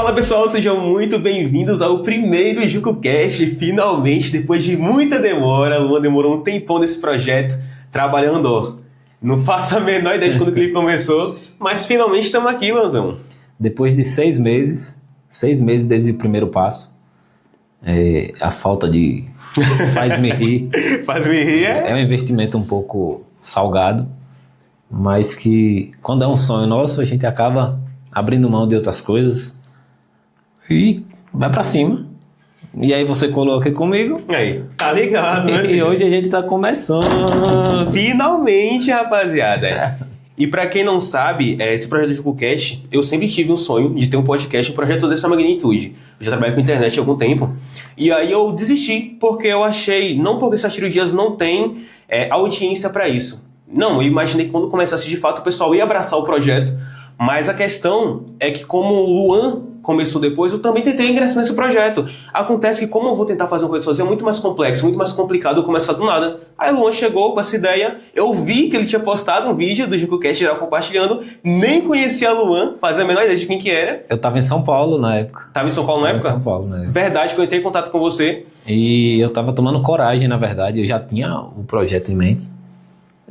Fala pessoal, sejam muito bem-vindos ao primeiro JuncoCast. Finalmente, depois de muita demora, Luan demorou um tempão nesse projeto, trabalhando, ó. Não faço a menor ideia de quando que ele começou, mas finalmente estamos aqui, Luanzão. Depois de 6 meses desde o primeiro passo, a falta de faz-me rir. Faz-me rir É um investimento um pouco salgado, mas que quando é um sonho nosso, a gente acaba abrindo mão de outras coisas e vai pra cima. E aí você colou aqui comigo. Aí, tá ligado, né? E hoje a gente tá começando. Finalmente, rapaziada. E pra quem não sabe, esse projeto do JuncoCast, eu sempre tive um sonho de ter um podcast, um projeto dessa magnitude. Eu já trabalho com internet há algum tempo. E aí eu desisti, porque eu achei, não porque Satiro Dias não tem audiência pra isso. Não, eu imaginei que quando começasse de fato o pessoal ia abraçar o projeto. Mas a questão é que como o Luan começou depois, eu também tentei ingressar nesse projeto. Acontece que como eu vou tentar fazer uma coisa sozinho, é muito mais complexo, muito mais complicado eu começar do nada. Aí o Luan chegou com essa ideia, eu vi que ele tinha postado um vídeo do JuncoCast geral compartilhando, nem conhecia o Luan, fazia a menor ideia de quem que era. Eu tava em São Paulo na época. Tava em São Paulo na época? Em São Paulo na época. Verdade que eu entrei em contato com você. E eu tava tomando coragem, na verdade, eu já tinha o projeto em mente.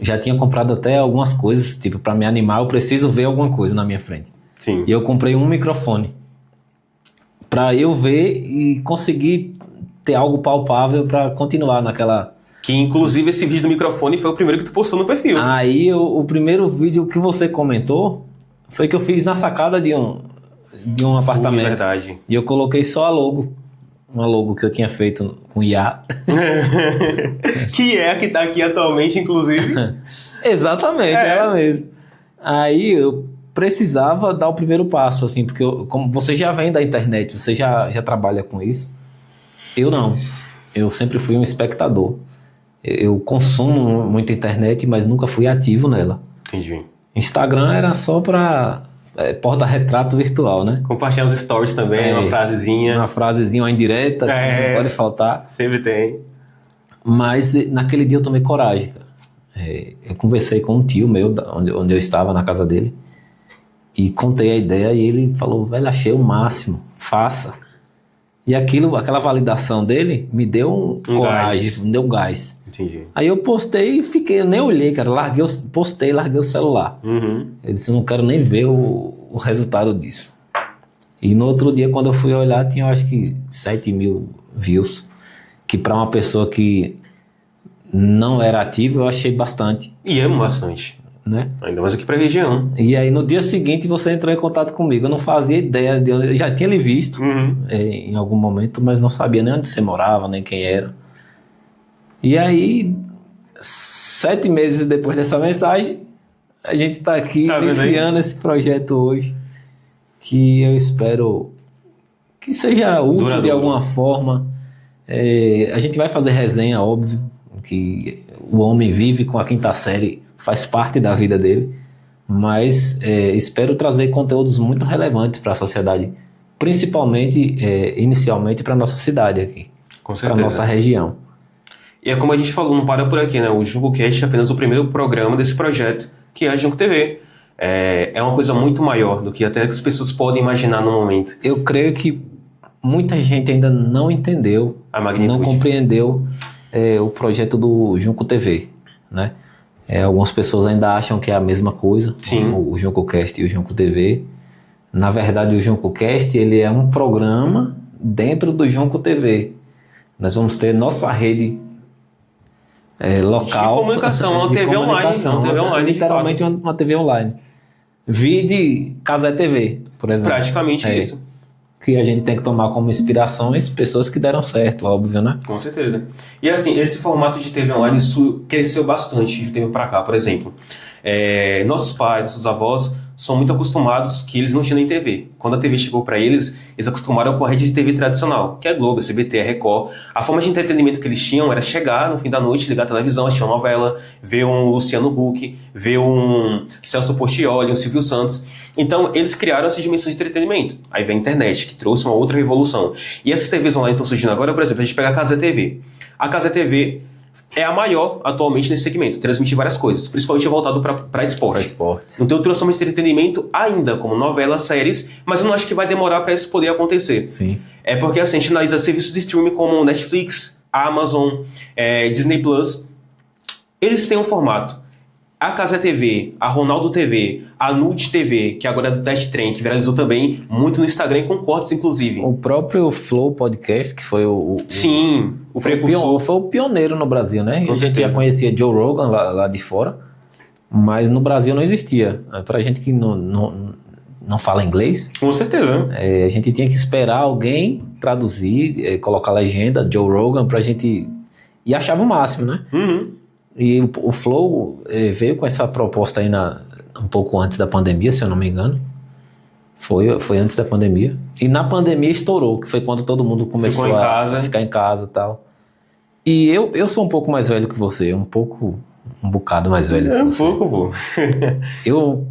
Já tinha comprado até algumas coisas, tipo, para me animar, eu preciso ver alguma coisa na minha frente. Sim. E eu comprei um microfone para eu ver e conseguir ter algo palpável para continuar naquela... Que inclusive esse vídeo do microfone foi o primeiro que tu postou no perfil. Aí o primeiro vídeo que você comentou foi que eu fiz na sacada de um apartamento. É verdade. E eu coloquei só a logo. Uma logo que eu tinha feito com IA. Que é a que tá aqui atualmente, inclusive. Exatamente, ela mesmo. Aí eu precisava dar o primeiro passo, assim, porque como você já vem da internet, você já trabalha com isso. Eu não. Eu sempre fui um espectador. Eu consumo muita internet, mas nunca fui ativo nela. Entendi. Instagram era só para porta-retrato virtual, né? Compartilhar os stories também, uma frasezinha. Uma frasezinha, uma indireta, que não pode faltar. Sempre tem. Mas naquele dia eu tomei coragem, cara. Eu conversei com um tio meu, onde eu estava, na casa dele, e contei a ideia e ele falou, velho, achei o máximo, faça. E aquela validação dele me deu coragem, gás. me deu gás. Entendi. Aí eu postei e fiquei, eu nem olhei, cara, larguei o celular. Uhum. Eu disse, eu não quero nem ver o resultado disso. E no outro dia, quando eu fui olhar, tinha acho que 7 mil views, que para uma pessoa que não era ativa, eu achei bastante. E amo bastante. Né? Ainda mais aqui pra região. E aí no dia seguinte você entrou em contato comigo. Eu não fazia ideia de onde. Eu já tinha lhe visto em algum momento, mas não sabia nem onde você morava, nem quem era. E aí, 7 meses depois dessa mensagem, a gente tá aqui iniciando esse projeto hoje, que eu espero que seja útil de alguma forma. A gente vai fazer resenha, óbvio, que o homem vive com a quinta série, faz parte da vida dele, mas espero trazer conteúdos muito relevantes para a sociedade, principalmente, inicialmente, para a nossa cidade aqui, para a nossa região. E é como a gente falou, não para por aqui, né? O JuncoCast é apenas o primeiro programa desse projeto, que é a Junco TV. É uma coisa muito maior do que até as pessoas podem imaginar no momento. Eu creio que muita gente ainda não entendeu, a magnitude, não compreendeu o projeto do Junco TV, né? Algumas pessoas ainda acham que é a mesma coisa. Sim. O JuncoCast e o Junco TV. Na verdade, o JuncoCast ele é um programa dentro do Junco TV. Nós vamos ter nossa rede local. De comunicação, uma TV online. Uma TV online, literalmente uma TV online. Vide Casé TV, por exemplo. Praticamente isso. Que a gente tem que tomar como inspirações pessoas que deram certo, óbvio, né? Com certeza. E assim, esse formato de TV online cresceu bastante de tempo para cá, por exemplo. Nossos pais, nossos avós são muito acostumados que eles não tinham nem TV. Quando a TV chegou para eles, eles acostumaram com a rede de TV tradicional, que é a Globo, a SBT, a Record. A forma de entretenimento que eles tinham era chegar no fim da noite, ligar a televisão, assistir uma novela, ver um Luciano Huck, ver um Celso Portiolli, um Silvio Santos. Então, eles criaram essa dimensão de entretenimento. Aí vem a internet, que trouxe uma outra revolução. E essas TVs online estão surgindo agora, por exemplo, a gente pega a Casé TV. A Casé TV é a maior atualmente nesse segmento, transmite várias coisas, principalmente voltado para esporte. Para esportes. Então trouxe mais entretenimento ainda, como novelas, séries, mas eu não acho que vai demorar para isso poder acontecer. Sim. É porque assim, a gente analisa serviços de streaming como Netflix, Amazon, Disney Plus, eles têm um formato. A Casa TV, a Ronaldo TV, a Nut TV, que agora é do Dash Trem, que viralizou também muito no Instagram, com cortes, inclusive. O próprio Flow Podcast, que foi Sim, o precursor. Foi o pioneiro no Brasil, né? Com a gente certeza. já conhecia Joe Rogan lá de fora, mas no Brasil não existia. Pra gente que não fala inglês, Com certeza. a gente tinha que esperar alguém traduzir, colocar legenda, Joe Rogan, pra gente... E achava o máximo, né? Uhum. E o Flow veio com essa proposta aí um pouco antes da pandemia, se eu não me engano. Foi antes da pandemia. E na pandemia estourou, que foi quando todo mundo começou a ficar em casa e tal. E eu sou um pouco mais velho que você, um bocado mais velho que você. Um pouco, pô. Eu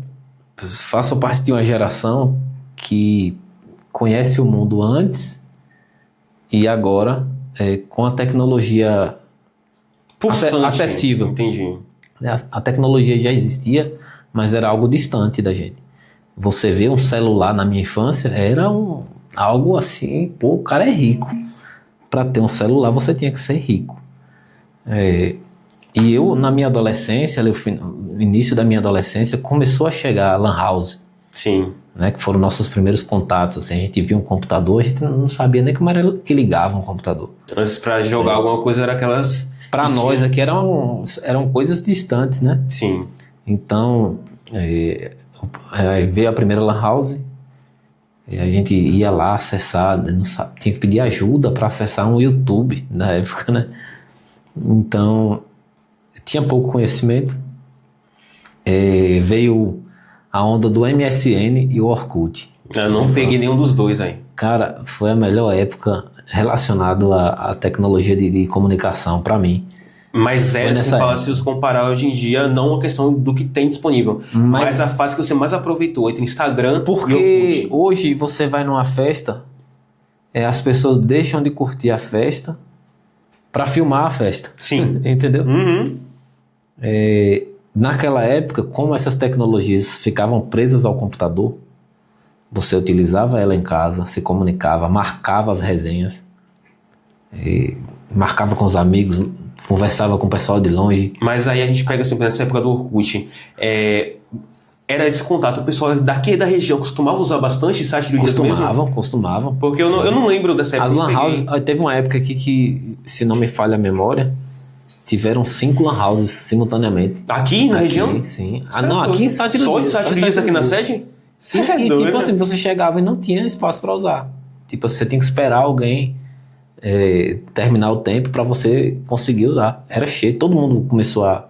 faço parte de uma geração que conhece o mundo antes e agora com a tecnologia acessível. Entendi. A tecnologia já existia, mas era algo distante da gente. Você vê um celular na minha infância, era algo assim, pô, o cara é rico. Para ter um celular, você tinha que ser rico. E eu, na minha adolescência, no início da minha adolescência, começou a chegar a Lan House. Sim. Né, que foram nossos primeiros contatos. Assim, a gente via um computador, a gente não sabia nem como era que ligava um computador. Antes, pra jogar alguma coisa, era aquelas... Para nós aqui eram coisas distantes, né? Sim. Então, veio a primeira Lan House, a gente ia lá acessar, tinha que pedir ajuda para acessar um YouTube na época, né? Então, tinha pouco conhecimento. Veio a onda do MSN e o Orkut. Eu não peguei nenhum dos dois aí. Cara, foi a melhor época relacionado à tecnologia de comunicação para mim. Mas se os comparar hoje em dia, não a questão do que tem disponível, mas a fase que você mais aproveitou entre Instagram e Orkut. Porque hoje você vai numa festa, as pessoas deixam de curtir a festa para filmar a festa. Sim. Entendeu? Uhum. Naquela época, como essas tecnologias ficavam presas ao computador, você utilizava ela em casa, se comunicava, marcava as resenhas, marcava com os amigos, conversava com o pessoal de longe. Mas aí a gente pega sempre nessa época do Orkut, era esse contato, o pessoal daqui da região costumava usar bastante site do Dias mesmo? Costumavam. Porque eu não lembro dessa época. As Lan House, teve uma época aqui que, se não me falha a memória, tiveram 5 Lan Houses simultaneamente. Aqui na região? Sim. Aqui em Sátiro Só de Sátiro Dias aqui na sede? Sim, e tipo assim, você chegava e não tinha espaço para usar. Tipo, você tem que esperar alguém terminar o tempo para você conseguir usar. Era cheio, todo mundo começou a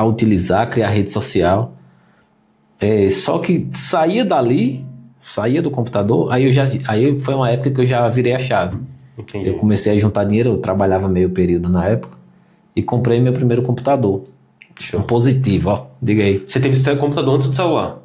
utilizar, criar rede social. Só que saía do computador, aí foi uma época que eu já virei a chave. Entendi. Eu comecei a juntar dinheiro, eu trabalhava meio período na época, e comprei meu primeiro computador. Um Positivo, ó, diga aí. Você teve esse computador antes do celular?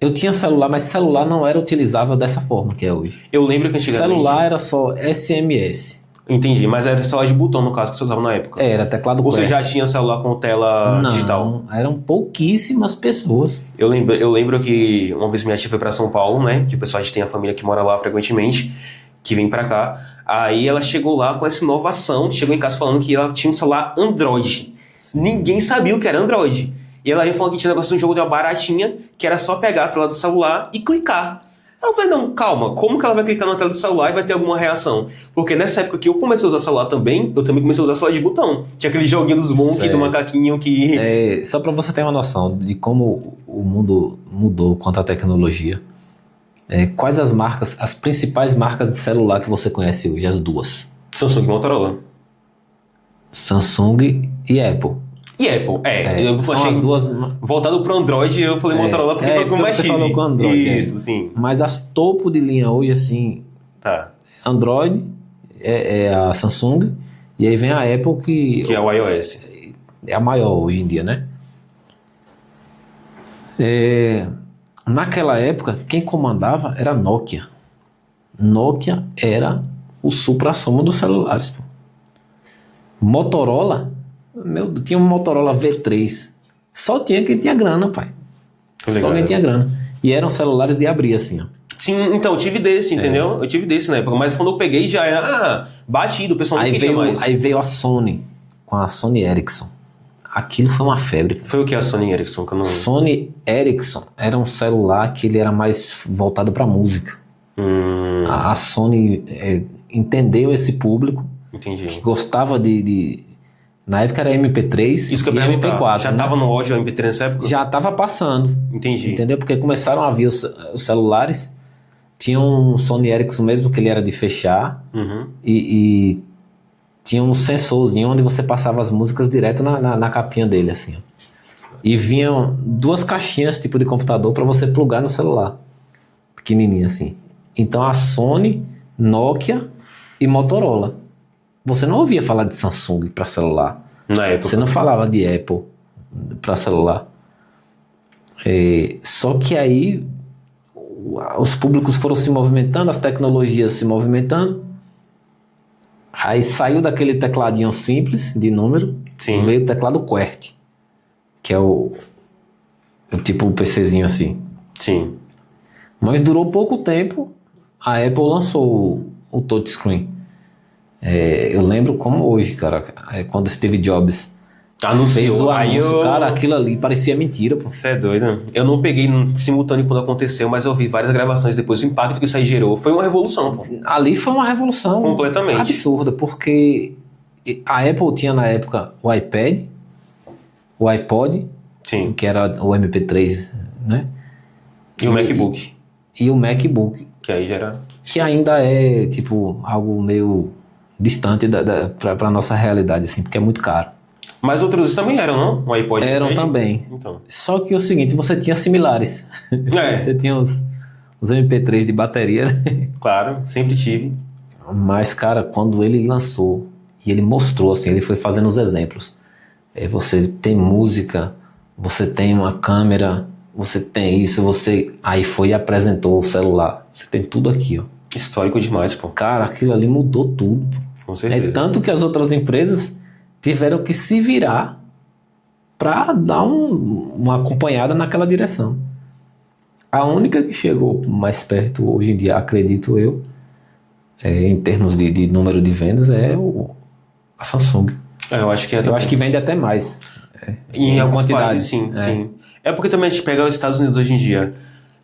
Eu tinha celular, mas celular não era utilizável dessa forma que é hoje. Eu lembro que antigamente... Celular era só SMS. Entendi, mas era celular de botão, no caso, que você usava na época. Era teclado Ou você QWERTY. já tinha celular com tela digital? Não, eram pouquíssimas pessoas. Eu lembro que uma vez minha tia foi pra São Paulo, né? Que o pessoal, a gente tem a família que mora lá frequentemente, que vem pra cá. Aí ela chegou lá com essa inovação, chegou em casa falando que ela tinha um celular Android. Ninguém sabia o que era Android. E ela veio falando que tinha um negócio de um jogo de uma baratinha, que era só pegar a tela do celular e clicar. Aí eu falei, não, calma, como que ela vai clicar na tela do celular e vai ter alguma reação? Porque nessa época que eu comecei a usar celular também, eu também comecei a usar celular de botão. Tinha aquele joguinho dos Monkey, do macaquinho que... Só pra você ter uma noção de como o mundo mudou quanto à tecnologia. Quais as principais marcas de celular que você conhece hoje? As duas. Samsung e Motorola. Samsung e Apple. E Apple, eu são achei as duas. Voltado pro Android, eu falei Motorola porque foi o que eu mais tive. Você falou com Android. Isso, sim. Mas as topo de linha hoje, assim, Tá. Android é a Samsung, e aí vem a Apple que é o iOS. É a maior hoje em dia, né? Naquela época, quem comandava era a Nokia. Nokia era o suprassumo dos celulares, pô. Motorola, tinha um Motorola V3. Só tinha quem tinha grana, pai. Só quem tinha grana. E eram celulares de abrir, assim, ó. Sim, então, eu tive desse, entendeu? Eu tive desse na época, mas quando eu peguei já era batido, o pessoal não queria mais. Aí veio a Sony, com a Sony Ericsson. Aquilo foi uma febre. Foi o que a Sony Ericsson? Que eu não... Sony Ericsson era um celular que ele era mais voltado para música. A Sony entendeu esse público. Entendi. Que gostava na época era MP3 Isso que eu e perguntar. MP4. Já tava no auge MP3 nessa época? Já tava passando. Entendi. Entendeu? Porque começaram a vir os celulares. Tinha um Sony Ericsson mesmo, que ele era de fechar. E tinha um sensorzinho onde você passava as músicas direto na capinha dele, assim. E vinham 2 caixinhas, tipo de computador, para você plugar no celular. Pequenininha, assim. Então a Sony, Nokia e Motorola. Você não ouvia falar de Samsung para celular. Na época. Você não falava de Apple para celular. Só que aí os públicos foram se movimentando, as tecnologias se movimentando. Aí saiu daquele tecladinho simples de número. Sim. Veio o teclado QWERTY, que é o tipo o PCzinho assim. Sim. Mas durou pouco tempo. A Apple lançou o touchscreen. Eu lembro como hoje, cara, quando Steve Jobs fez o anúncio, cara, aquilo ali parecia mentira, pô. Você é doido. Eu não peguei simultâneo quando aconteceu, mas eu vi várias gravações depois. O impacto que isso aí gerou foi uma revolução, pô. Ali foi uma revolução completamente absurda, porque a Apple tinha na época o iPad, o iPod, sim, que era o MP3, né? E o MacBook. E o MacBook. Que aí já era... Que ainda é, tipo, algo meio distante pra nossa realidade, assim, porque é muito caro. Mas outros também eram, não? O iPod eram também. Então. Só que o seguinte, você tinha similares. Você tinha os MP3 de bateria, né? Claro, sempre tive. Mas, cara, quando ele lançou e ele mostrou, assim, ele foi fazendo os exemplos. Você tem música, você tem uma câmera, você tem isso, aí foi e apresentou o celular. Você tem tudo aqui, ó. Histórico demais, pô. Cara, aquilo ali mudou tudo. Com certeza. Tanto que as outras empresas tiveram que se virar para dar uma acompanhada naquela direção. A única que chegou mais perto hoje em dia, acredito eu, em termos de número de vendas, é a Samsung. Eu acho que eu acho que vende até mais. Em algumas quantidades, sim, sim. É porque também a gente pega os Estados Unidos hoje em dia.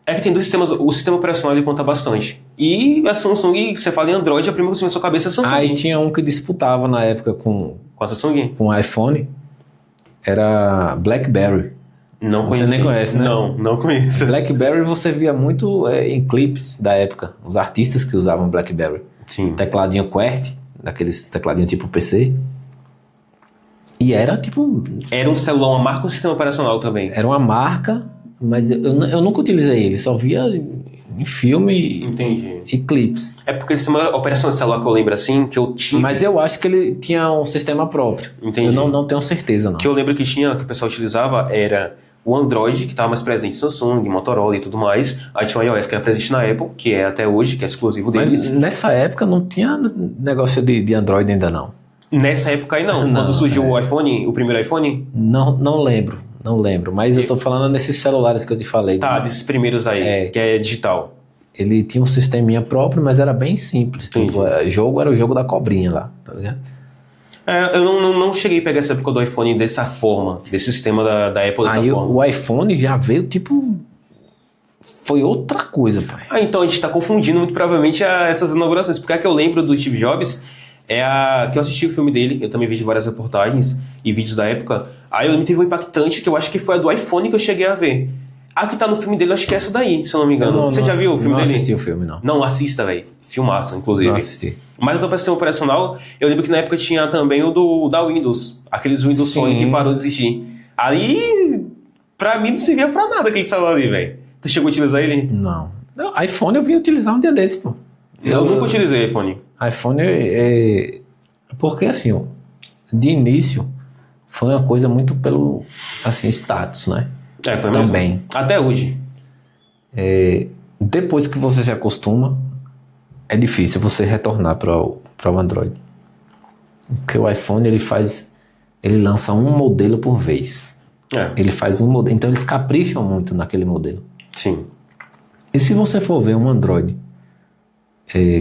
É que tem 2 sistemas, o sistema operacional ele conta bastante. E a Samsung, você fala em Android, a primeira que você vem na sua cabeça é a Samsung. Aí tinha um que disputava na época com a Samsung? Com o iPhone, era BlackBerry. Não conheço. Você nem conhece, né? Não conheço. BlackBerry você via muito em clipes da época, os artistas que usavam BlackBerry. Sim. Tecladinho QWERTY, daqueles tecladinho tipo PC. E era tipo... Era um celular, uma marca ou um sistema operacional também? Era uma marca, mas eu nunca utilizei ele, só via em filme. Entendi. E clipes. É porque o sistema operacional de celular que eu lembro assim, que eu tive... Mas eu acho que ele tinha um sistema próprio. Entendi. Eu não tenho certeza, não. Que eu lembro que tinha, que o pessoal utilizava, era o Android, que estava mais presente em Samsung, Motorola e tudo mais. Aí tinha o iOS, que era presente na Apple, que é até hoje, que é exclusivo deles. Mas nessa época não tinha negócio de Android ainda, não. Nessa época aí não. Quando surgiu o iPhone, o primeiro iPhone? Não lembro. Mas eu tô falando desses celulares que eu te falei. Tá, desses primeiros aí, que é digital. Ele tinha um sisteminha próprio, mas era bem simples. Tipo, jogo era o jogo da cobrinha lá, tá ligado? Eu não cheguei a pegar essa época do iPhone dessa forma, desse sistema da Apple dessa forma. O iPhone já veio, tipo... Foi outra coisa, pai. Então a gente tá confundindo muito provavelmente essas inaugurações. Porque a que eu lembro do Steve Jobs é a que eu assisti o filme dele, eu também vi várias reportagens e vídeos da época. Aí eu teve um impactante que eu acho que foi a do iPhone que eu cheguei a ver. A que tá no filme dele, eu acho que é essa daí, se eu não me engano. Você já viu o filme dele? Não assisti o filme, não. Não, assista, velho. Filmaço, inclusive. Não assisti. Mas do sistema operacional, eu lembro que na época tinha também o da Windows. Aqueles Windows Phone que parou de existir. Ali, pra mim, não servia pra nada aquele celular ali, velho. Tu chegou a utilizar ele? Não. iPhone eu vim utilizar um dia desse, pô. Eu nunca utilizei iPhone. iPhone porque assim, ó, de início foi uma coisa muito pelo, assim, status, né? Foi também. Mesmo. Até hoje. Depois que você se acostuma, é difícil você retornar para o Android. Porque o iPhone, ele lança um modelo por vez. Ele faz um modelo, então eles capricham muito naquele modelo. Sim. E se você for ver um Android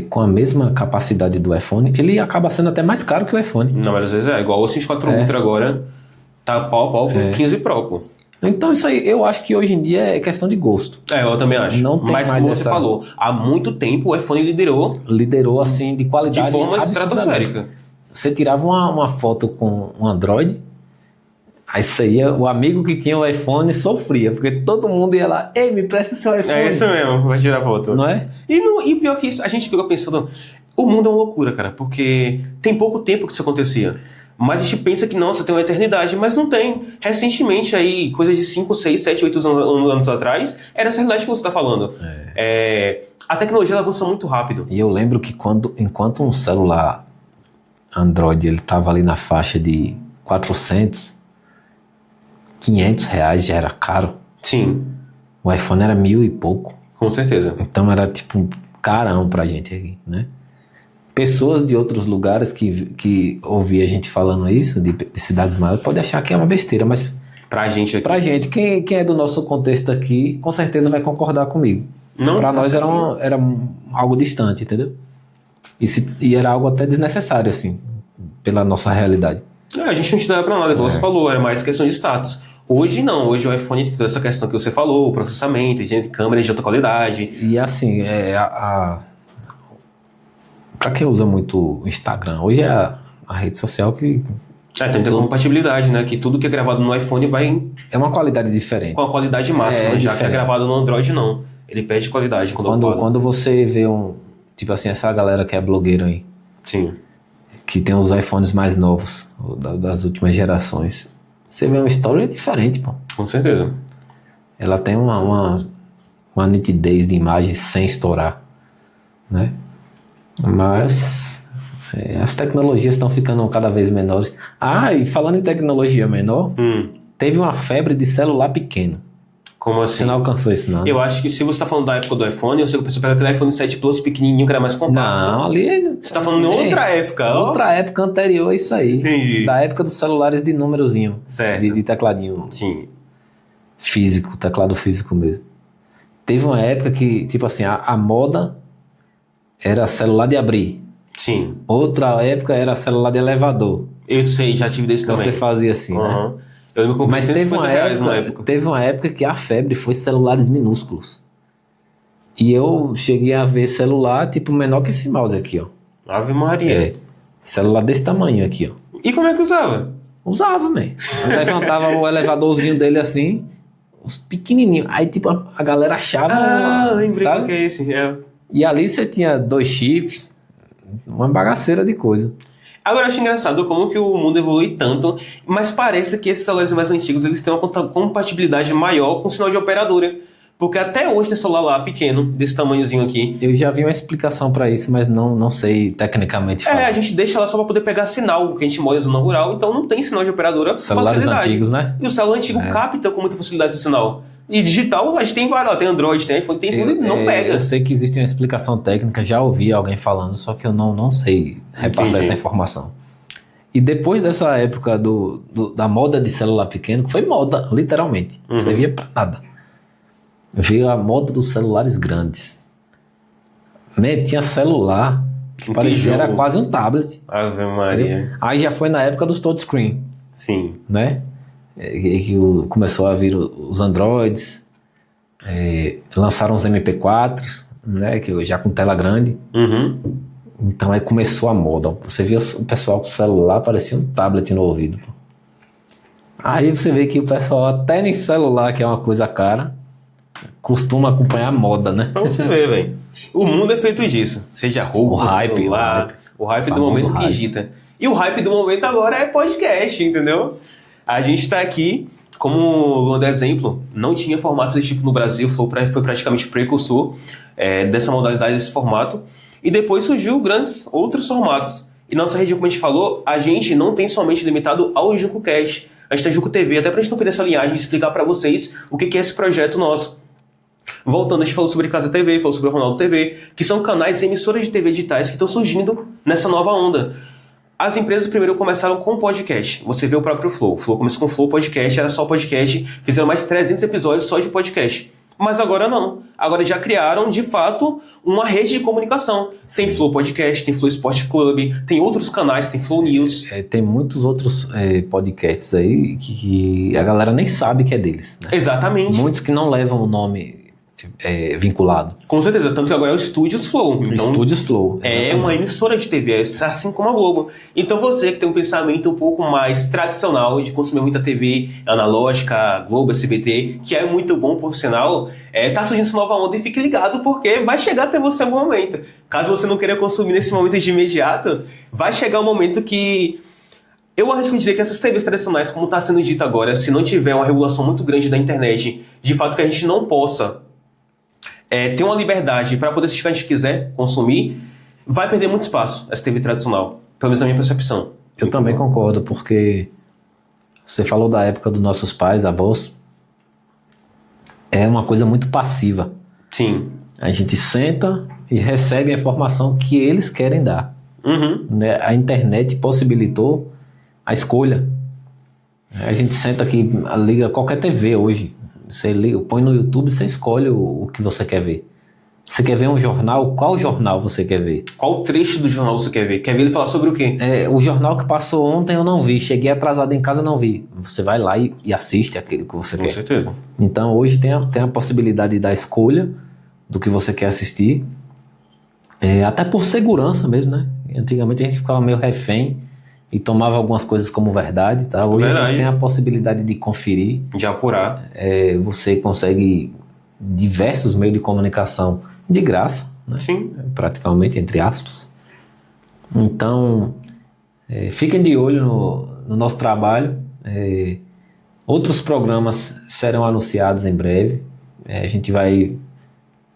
com a mesma capacidade do iPhone, ele acaba sendo até mais caro que o iPhone. Não, mas às vezes igual o 64 Ultra agora, tá pau a pau com o 15 Pro, pô. Então isso aí, eu acho que hoje em dia é questão de gosto. Eu também acho. Não tem mas mais como você falou, há muito tempo o iPhone liderou assim de qualidade de forma absurdamente. estratosférica. Você tirava uma foto com um Android, aí saía, o amigo que tinha o iPhone sofria, porque todo mundo ia lá, ei, me presta seu iPhone. É isso mesmo, vai tirar foto. Não é? E pior que isso, a gente fica pensando, o mundo é uma loucura, cara, porque tem pouco tempo que isso acontecia. Mas a gente pensa que, nossa, tem uma eternidade, mas não tem. Recentemente, aí, coisa de 5, 6, 7, 8 anos atrás, era essa realidade que você está falando. A tecnologia ela avança muito rápido. E eu lembro que enquanto um celular Android ele estava ali na faixa de 400, 500 reais já era caro. Sim. O iPhone era 1.000 e pouco. Com certeza. Então era tipo carão pra gente aqui, né? Pessoas de outros lugares que ouvia a gente falando isso, de cidades maiores, podem achar que é uma besteira, mas pra gente aqui. Pra gente, quem é do nosso contexto aqui, com certeza vai concordar comigo. Não, pra nós era algo distante, entendeu? E era algo até desnecessário, assim, pela nossa realidade. A gente não te dava pra nada, como você falou, era mais questão de status. Hoje não, hoje o iPhone tem toda essa questão que você falou, processamento, câmera de alta qualidade. E assim, pra quem usa muito o Instagram, hoje é a rede social que... Tem compatibilidade, né? Que tudo que é gravado no iPhone vai... É uma qualidade diferente. Com a qualidade máxima, já diferente. que é gravado no Android, não. Ele perde qualidade quando você vê tipo assim, essa galera que é blogueira aí. Sim. Que tem os iPhones mais novos, das últimas gerações. Você vê uma história diferente, pô. Com certeza. Ela tem uma nitidez de imagem sem estourar, né? Mas as tecnologias estão ficando cada vez menores. E falando em tecnologia menor, teve uma febre de celular pequeno. Como assim? Você não alcançou isso, não? Eu acho que se você está falando da época do iPhone, eu sei que a pessoa pega aquele iPhone 7 Plus pequenininho que era mais compacto. Não, ali... Você está falando em outra época. Outra época anterior a isso aí. Entendi. Da época dos celulares de númerozinho. Certo. De tecladinho. Sim. Físico, teclado físico mesmo. Teve uma época que, tipo assim, a moda era celular de abrir. Sim. Outra época era celular de elevador. Eu sei, já tive desse Então também. você fazia assim, né? Eu me comprei Mas teve uma época que a febre foi celulares minúsculos. E eu cheguei a ver celular tipo menor que esse mouse aqui, ó. Ave Maria. Celular desse tamanho aqui, ó. E como é que usava? Usava, man. Eu levantava o elevadorzinho dele assim, os pequenininhos. Aí tipo a galera achava... lembrei sabe? que é esse. E ali você tinha 2 chips, uma bagaceira de coisa. Agora eu acho engraçado como que o mundo evolui tanto, mas parece que esses celulares mais antigos eles têm uma compatibilidade maior com o sinal de operadora. Porque até hoje tem celular lá pequeno, desse tamanhozinho aqui. Eu já vi uma explicação pra isso, mas não sei tecnicamente falar. A gente deixa lá só pra poder pegar sinal, porque a gente mora em zona rural, então não tem sinal de operadora com celulares facilidade. Antigos, né? E o celular antigo capta com muita facilidade esse sinal. E digital, a gente tem vários, tem Android, tem iPhone, tem tudo e não pega. Eu sei que existe uma explicação técnica, já ouvi alguém falando, só que eu não sei repassar essa informação. E depois dessa época da moda de celular pequeno, que foi moda, literalmente, não servia pra nada. Veio a moda dos celulares grandes. Tinha celular que parecia era quase um tablet. Ave Maria. Aí já foi na época dos touchscreen. Sim. Né? Que começou a vir os Androids, lançaram os MP4s, né? Que já com tela grande. Então aí começou a moda. Você via o pessoal com o celular, parecia um tablet no ouvido. Aí você vê que o pessoal, até nem celular, que é uma coisa cara, costuma acompanhar a moda, né? Pra você ver, velho. O mundo é feito disso. Seja roupa, celular, o hype do momento que agita. E o hype do momento agora é podcast, entendeu? A gente tá aqui, como o Luan deu exemplo, não tinha formatos desse tipo no Brasil, foi praticamente precursor dessa modalidade, desse formato. E depois surgiu grandes outros formatos. E na nossa região, como a gente falou, a gente não tem somente limitado ao JucoCast. A gente tem Juco TV, até pra gente não perder essa linhagem e explicar pra vocês o que é esse projeto nosso. Voltando, a gente falou sobre Casa TV, falou sobre o Ronaldo TV, que são canais e emissoras de TV digitais que estão surgindo nessa nova onda. As empresas primeiro começaram com podcast. Você vê o próprio Flow. O Flow começou com o Flow Podcast, era só podcast. Fizeram mais 300 episódios só de podcast. Mas agora não. Agora já criaram, de fato, uma rede de comunicação. Tem Flow Podcast, tem Flow Sport Club, tem outros canais, tem Flow News. Tem muitos outros podcasts aí que a galera nem sabe que é deles. Né? Exatamente. Muitos que não levam o nome vinculado. Com certeza, tanto que agora é o Estúdios Flow. Então, Estúdios Flow. É uma emissora de TV, assim como a Globo. Então você que tem um pensamento um pouco mais tradicional de consumir muita TV analógica, Globo, SBT, que é muito bom por sinal, tá surgindo essa nova onda e fique ligado porque vai chegar até você em algum momento. Caso você não queira consumir nesse momento de imediato, vai chegar um momento que... Eu arrisco dizer que essas TVs tradicionais, como está sendo dito agora, se não tiver uma regulação muito grande da internet, de fato que a gente não possa ter uma liberdade para poder assistir o que a gente quiser consumir, vai perder muito espaço essa TV tradicional, pelo menos na minha percepção. Eu também concordo, porque você falou da época dos nossos pais, avós, é uma coisa muito passiva. Sim. A gente senta e recebe a informação que eles querem dar. Uhum. Né? A internet possibilitou a escolha. A gente senta aqui, liga qualquer TV hoje. Você liga, põe no YouTube, você escolhe o que você quer ver. Você quer ver um jornal? Qual jornal você quer ver? Qual trecho do jornal você quer ver? Quer ver ele falar sobre o quê? O jornal que passou ontem eu não vi. Cheguei atrasado em casa, não vi. Você vai lá e assiste aquele que você quer. Com certeza. Então hoje tem a possibilidade da escolha do que você quer assistir. Até por segurança mesmo, né? Antigamente a gente ficava meio refém e tomava algumas coisas como verdade, tá? Hoje a gente tem a possibilidade de conferir. De apurar. Você consegue diversos meios de comunicação de graça, né? Sim. Praticamente, entre aspas. Então, fiquem de olho no nosso trabalho. Outros programas serão anunciados em breve. A gente vai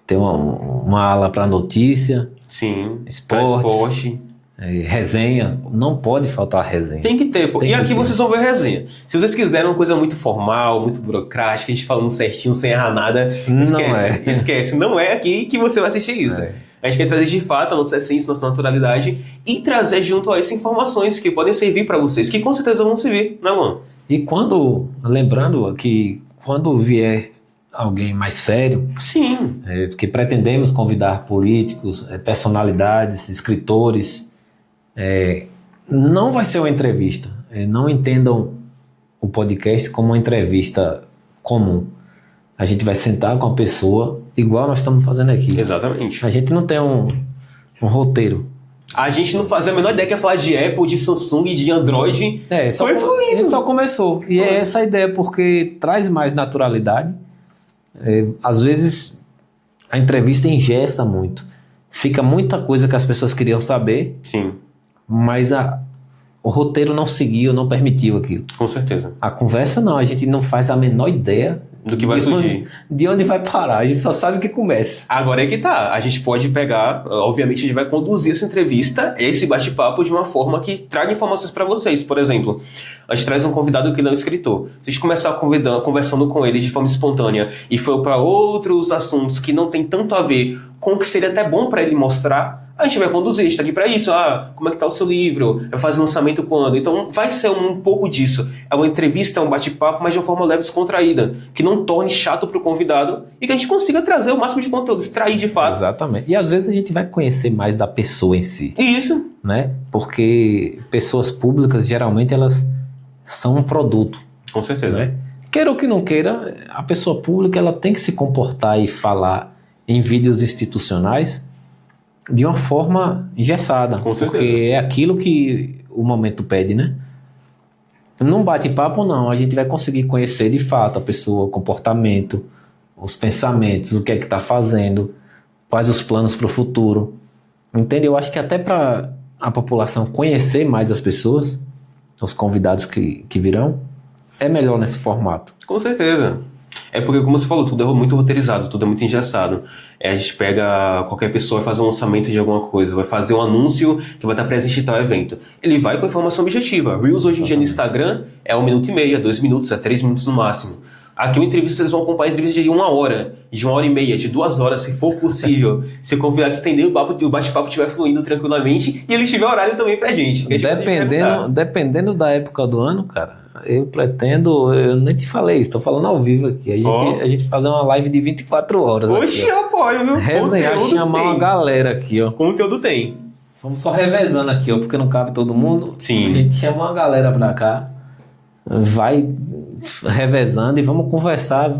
ter uma ala para notícia. Sim. Esporte. Resenha, não pode faltar resenha. Tem que ter, pô. E aqui vocês vão ver resenha. Se vocês quiserem uma coisa muito formal, muito burocrática, a gente falando certinho, sem errar nada, esquece. Não é aqui que você vai assistir isso. A gente quer trazer de fato a nossa essência, nossa naturalidade e trazer junto a isso informações que podem servir para vocês, que com certeza vão servir, né, Luan? E lembrando que quando vier alguém mais sério, sim, porque pretendemos convidar políticos, personalidades, escritores, não vai ser uma entrevista. Não entendam o podcast como uma entrevista comum. A gente vai sentar com a pessoa igual nós estamos fazendo aqui. Exatamente. A gente não tem um roteiro. A gente não fazia a menor ideia que ia falar de Apple, de Samsung, de Android. Só evoluindo. A gente só começou. E é essa a ideia, porque traz mais naturalidade. Às vezes a entrevista engessa muito. Fica muita coisa que as pessoas queriam saber. Sim. Mas o roteiro não seguiu, não permitiu aquilo. Com certeza. A conversa não, a gente não faz a menor ideia do que vai surgir. De onde vai parar, a gente só sabe que começa. Agora é que tá, a gente pode pegar, obviamente a gente vai conduzir essa entrevista, esse bate-papo de uma forma que traga informações para vocês. Por exemplo, a gente traz um convidado que não é um escritor. Se a gente começar conversando com ele de forma espontânea e for para outros assuntos que não tem tanto a ver com o que seria até bom para ele mostrar, a gente vai conduzir, a gente tá aqui pra isso. Como é que tá o seu livro? Vai fazer lançamento quando? Então vai ser um pouco disso. É uma entrevista, é um bate-papo, mas de uma forma leve e descontraída, que não torne chato pro convidado e que a gente consiga trazer o máximo de conteúdo, extrair de fato. Exatamente. E às vezes a gente vai conhecer mais da pessoa em si. Isso. Né? Porque pessoas públicas, geralmente, elas são um produto. Com certeza. Né? Queira ou que não queira, a pessoa pública ela tem que se comportar e falar em vídeos institucionais de uma forma engessada. Com certeza. Porque é aquilo que o momento pede, né? Num bate-papo, não. A gente vai conseguir conhecer de fato a pessoa, o comportamento, os pensamentos, o que é que está fazendo, quais os planos para o futuro. Entende? Eu acho que até para a população conhecer mais as pessoas, os convidados que virão, é melhor nesse formato. Com certeza. É porque, como você falou, tudo é muito roteirizado, tudo é muito engessado. A gente pega qualquer pessoa e faz um lançamento de alguma coisa, vai fazer um anúncio que vai estar presente em tal evento. Ele vai com informação objetiva. Reels hoje em dia no Instagram é 1 minuto e meio, é 2 minutos, é 3 minutos no máximo. Aqui uma entrevista, vocês vão acompanhar entrevista de 1 hora, de 1 hora e meia, de 2 horas, se for possível. Se o convidado estender, o bate-papo estiver fluindo tranquilamente e ele tiver horário também pra gente. Dependendo da época do ano, cara, eu pretendo, eu nem te falei isso, tô falando ao vivo aqui. A gente fazer uma live de 24 horas. Oxe, eu apoio, viu? Resenhar, chamar uma galera aqui, ó. Conteúdo tem. Vamos só revezando aqui, ó, porque não cabe todo mundo. Sim. A gente chama uma galera pra cá, vai revezando e vamos conversar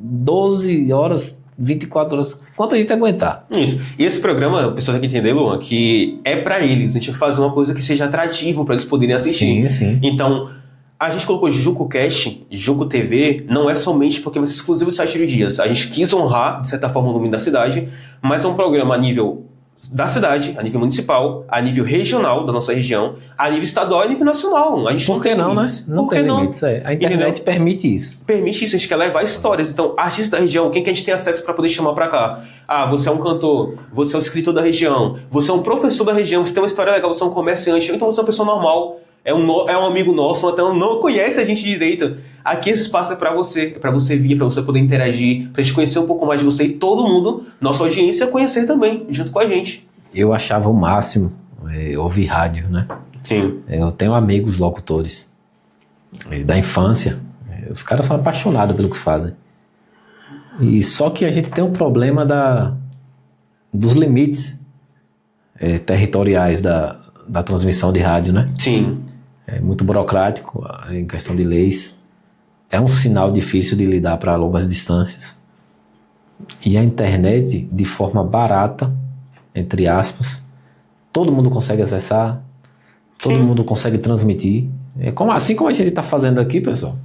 12 horas, 24 horas, quanto a gente aguentar. Isso. E esse programa, o pessoal tem que entender, Luan, que é pra eles. A gente vai fazer uma coisa que seja atrativa pra eles poderem assistir. Sim, sim. Então, a gente colocou JucoCast, Juco TV, não é somente porque vai ser exclusivo do Sete Dias. A gente quis honrar, de certa forma, o nome da cidade, mas é um programa a nível da cidade, a nível municipal, a nível regional da nossa região, a nível estadual e a nível nacional. A gente Por que não, né? Não tem limites. A internet Entendeu? permite isso. Permite isso, a gente quer levar histórias. Então, artistas da região, quem que a gente tem acesso para poder chamar para cá? Ah, você é um cantor, você é um escritor da região, você é um professor da região, você tem uma história legal, você é um comerciante, então você é uma pessoa normal, é um amigo nosso, até não conhece a gente direito. Aqui esse espaço é para você vir, para você poder interagir, para a gente conhecer um pouco mais de você e todo mundo, nossa audiência, conhecer também, junto com a gente. Eu achava o máximo ouvir rádio, né? Sim. Eu tenho amigos locutores da infância. Os caras são apaixonados pelo que fazem. E só que a gente tem um problema dos limites territoriais da transmissão de rádio, né? Sim. É muito burocrático em questão de leis. É um sinal difícil de lidar para longas distâncias. E a internet, de forma barata, entre aspas, todo mundo consegue acessar, todo mundo consegue transmitir. Assim como a gente está fazendo aqui, pessoal.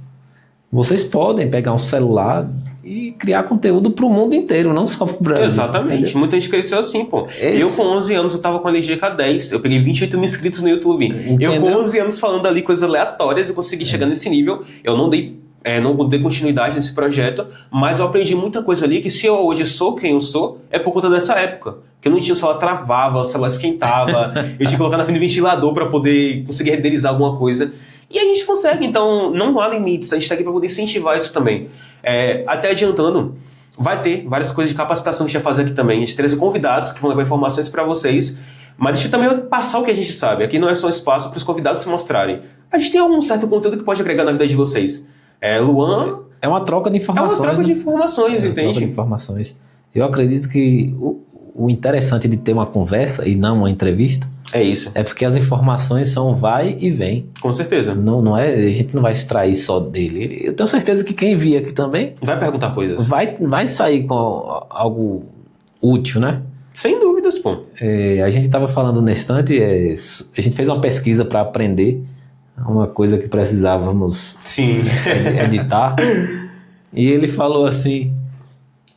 Vocês podem pegar um celular e criar conteúdo para o mundo inteiro, não só para o Brasil. Exatamente. Entendeu? Muita gente cresceu assim, pô. Eu com 11 anos, eu tava com a LGK 10, eu peguei 28 mil inscritos no YouTube. Entendeu? Eu com 11 anos falando ali coisas aleatórias, eu consegui chegar nesse nível. Eu não dei continuidade nesse projeto, mas eu aprendi muita coisa ali, que se eu hoje sou quem eu sou, é por conta dessa época. Que eu não tinha, o celular travava, o celular esquentava, eu tinha que colocar na frente do ventilador para poder conseguir renderizar alguma coisa. E a gente consegue, então não há limites, a gente está aqui para poder incentivar isso também. Até adiantando, vai ter várias coisas de capacitação que a gente vai fazer aqui também. A gente traz convidados que vão levar informações para vocês, mas a gente também vai passar o que a gente sabe. Aqui não é só um espaço para os convidados se mostrarem. A gente tem algum certo conteúdo que pode agregar na vida de vocês. Luan... É uma troca de informações. É uma troca de informações, entende? Troca de informações. Eu acredito que o interessante de ter uma conversa e não uma entrevista é isso. É porque as informações são vai e vem. Com certeza. Não é, a gente não vai extrair só dele. Eu tenho certeza que quem vir aqui também vai perguntar coisas. Vai sair com algo útil, né? Sem dúvidas, pô. A gente estava falando na estante, a gente fez uma pesquisa para aprender uma coisa que precisávamos editar. E ele falou assim: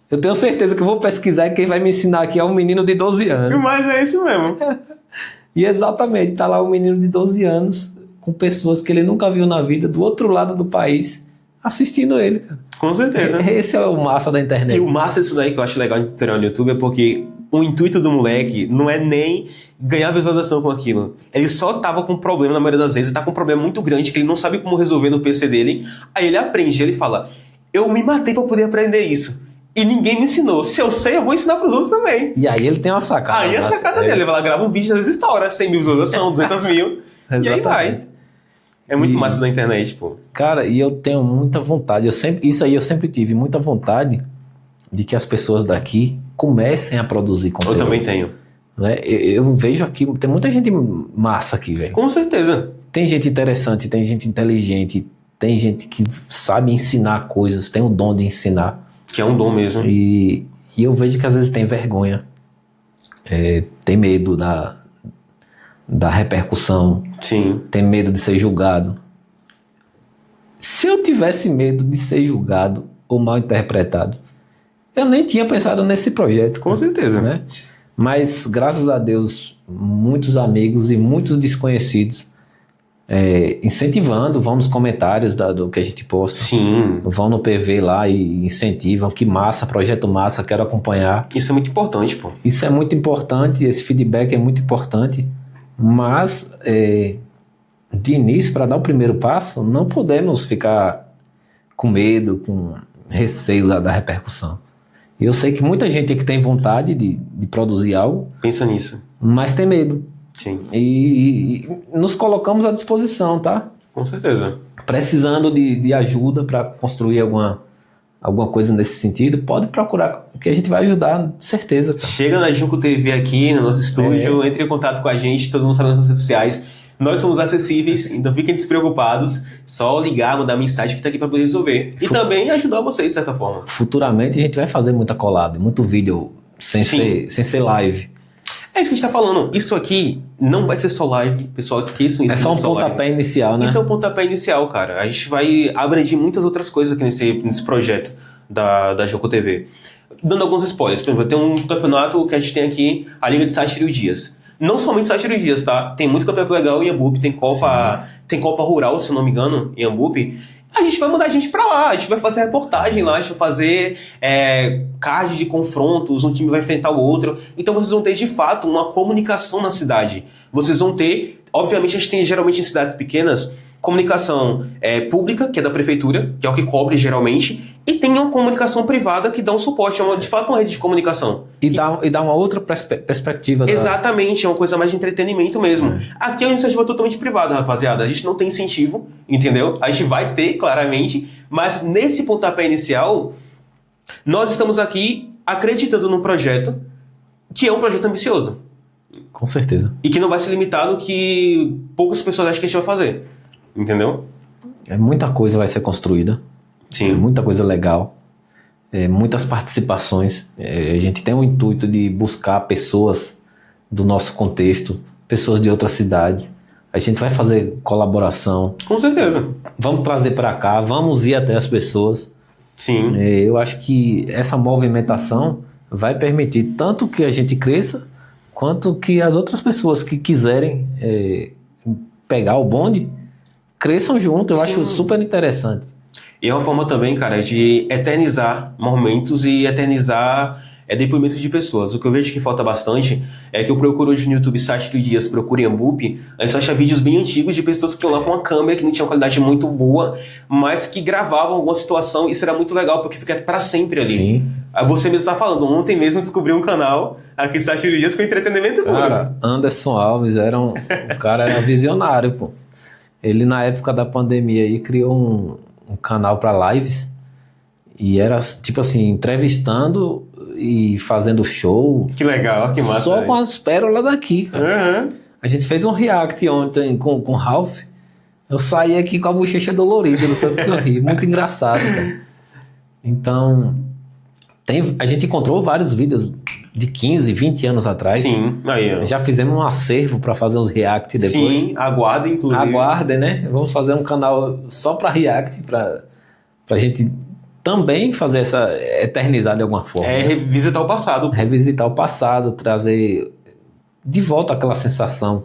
eu tenho certeza que eu vou pesquisar e quem vai me ensinar aqui é um menino de 12 anos. Mas é isso mesmo. E exatamente, tá lá um menino de 12 anos com pessoas que ele nunca viu na vida, do outro lado do país, assistindo ele, cara. Com certeza. Esse é o massa da internet. E o massa disso daí que eu acho legal em ter no YouTube é porque o intuito do moleque não é nem ganhar visualização com aquilo. Ele só tava com um problema, na maioria das vezes, tá com um problema muito grande que ele não sabe como resolver no PC dele. Aí ele aprende, ele fala: eu me matei pra poder aprender isso. E ninguém me ensinou. Se eu sei, eu vou ensinar pros outros também. E aí ele tem uma sacada. Aí a sacada dele, ele vai lá, grava um vídeo, às vezes estoura 100 mil visualizações, 200 mil. E aí vai. É muito massa da internet, pô. Cara, e eu tenho muita vontade. Isso aí eu sempre tive muita vontade de que as pessoas daqui comecem a produzir conteúdo. Eu também tenho. Né? Eu vejo aqui, tem muita gente massa aqui, velho. Com certeza. Tem gente interessante, tem gente inteligente, tem gente que sabe ensinar coisas, tem o dom de ensinar. Que é um dom mesmo. E eu vejo que às vezes tem vergonha, tem medo da repercussão, sim, tem medo de ser julgado. Se eu tivesse medo de ser julgado ou mal interpretado, eu nem tinha pensado nesse projeto. Com certeza. Né? Mas, graças a Deus, muitos amigos e muitos desconhecidos incentivando, vão nos comentários do que a gente posta. Sim. Vão no PV lá e incentivam. Que massa, projeto massa, quero acompanhar. Isso é muito importante, pô. Isso é muito importante, esse feedback é muito importante. Mas, de início, para dar o primeiro passo, não podemos ficar com medo, com receio da repercussão. E eu sei que muita gente aqui tem vontade de produzir algo, Pensa nisso. mas tem medo. Sim. E nos colocamos à disposição, tá? Com certeza. Precisando de ajuda para construir alguma coisa nesse sentido, pode procurar, que a gente vai ajudar, certeza, cara. Chega na Junco TV aqui, no nosso estúdio, entre em contato com a gente, todo mundo sabe nas nossas redes sociais. Nós somos acessíveis, então fiquem despreocupados. Só ligar, mandar mensagem que tá aqui para poder resolver. E também ajudar vocês, de certa forma. Futuramente a gente vai fazer muita collab, muito vídeo sem ser live. É isso que a gente tá falando. Isso aqui não vai ser só live, pessoal, esqueçam isso. É só um pontapé inicial, né? Isso é um pontapé inicial, cara. A gente vai abranger muitas outras coisas aqui nesse projeto da Junco TV. Dando alguns spoilers. Por exemplo, tem um campeonato que a gente tem aqui, a Liga de Sátiro Dias. Não somente Sátiro Dias, tá? Tem muito campeonato legal em Iambupe, tem Copa Rural, se eu não me engano, em Iambupe. A gente vai mandar a gente pra lá, a gente vai fazer reportagem lá, a gente vai fazer card de confrontos, um time vai enfrentar o outro. Então vocês vão ter, de fato, uma comunicação na cidade. Vocês vão ter, obviamente a gente tem geralmente em cidades pequenas, comunicação pública, que é da prefeitura, que é o que cobre geralmente, e tem uma comunicação privada que dá um suporte, de fato uma rede de comunicação. E dá uma outra perspectiva. Exatamente, é uma coisa mais de entretenimento mesmo. Aqui é uma iniciativa totalmente privada, rapaziada. A gente não tem incentivo, entendeu? A gente vai ter, claramente, mas nesse pontapé inicial, nós estamos aqui acreditando num projeto que é um projeto ambicioso. Com certeza. E que não vai se limitar no que poucas pessoas acham que a gente vai fazer. Entendeu? Muita coisa vai ser construída. Sim. Muita coisa legal. Muitas participações. A gente tem o intuito de buscar pessoas do nosso contexto, pessoas de outras cidades. A gente vai fazer colaboração. Com certeza. Vamos trazer para cá, vamos ir até as pessoas. Sim. Eu acho que essa movimentação vai permitir tanto que a gente cresça, quanto que as outras pessoas que quiserem pegar o bonde, cresçam junto. Eu acho super interessante. E é uma forma também, cara, de eternizar momentos e eternizar depoimentos de pessoas. O que eu vejo que falta bastante é que eu procuro hoje no YouTube Sátiro Dias, procuro em Iambupe, a gente acha vídeos bem antigos de pessoas que iam lá com uma câmera que não tinha uma qualidade muito boa, mas que gravavam alguma situação. Isso era muito legal, porque fica pra sempre ali. Sim. Você mesmo tá falando, ontem mesmo descobri um canal aqui de Sátiro Dias com entretenimento puro. Cara, Anderson Alves o cara era visionário, pô. Ele, na época da pandemia, aí, criou um canal para lives e era, tipo assim, entrevistando e fazendo show. Que legal, que massa. Só com as pérolas daqui, cara. A gente fez um react ontem com o Ralph. Eu saí aqui com a bochecha dolorida, do tanto que eu ri. Muito engraçado, cara. Então, a gente encontrou vários vídeos de 15, 20 anos atrás. Sim, aí, ó. Já fizemos um acervo para fazer uns react depois. Sim, aguardem, inclusive. Aguardem, né? Vamos fazer um canal só para react, pra gente também fazer essa eternizar de alguma forma. Revisitar o passado. Revisitar o passado, trazer de volta aquela sensação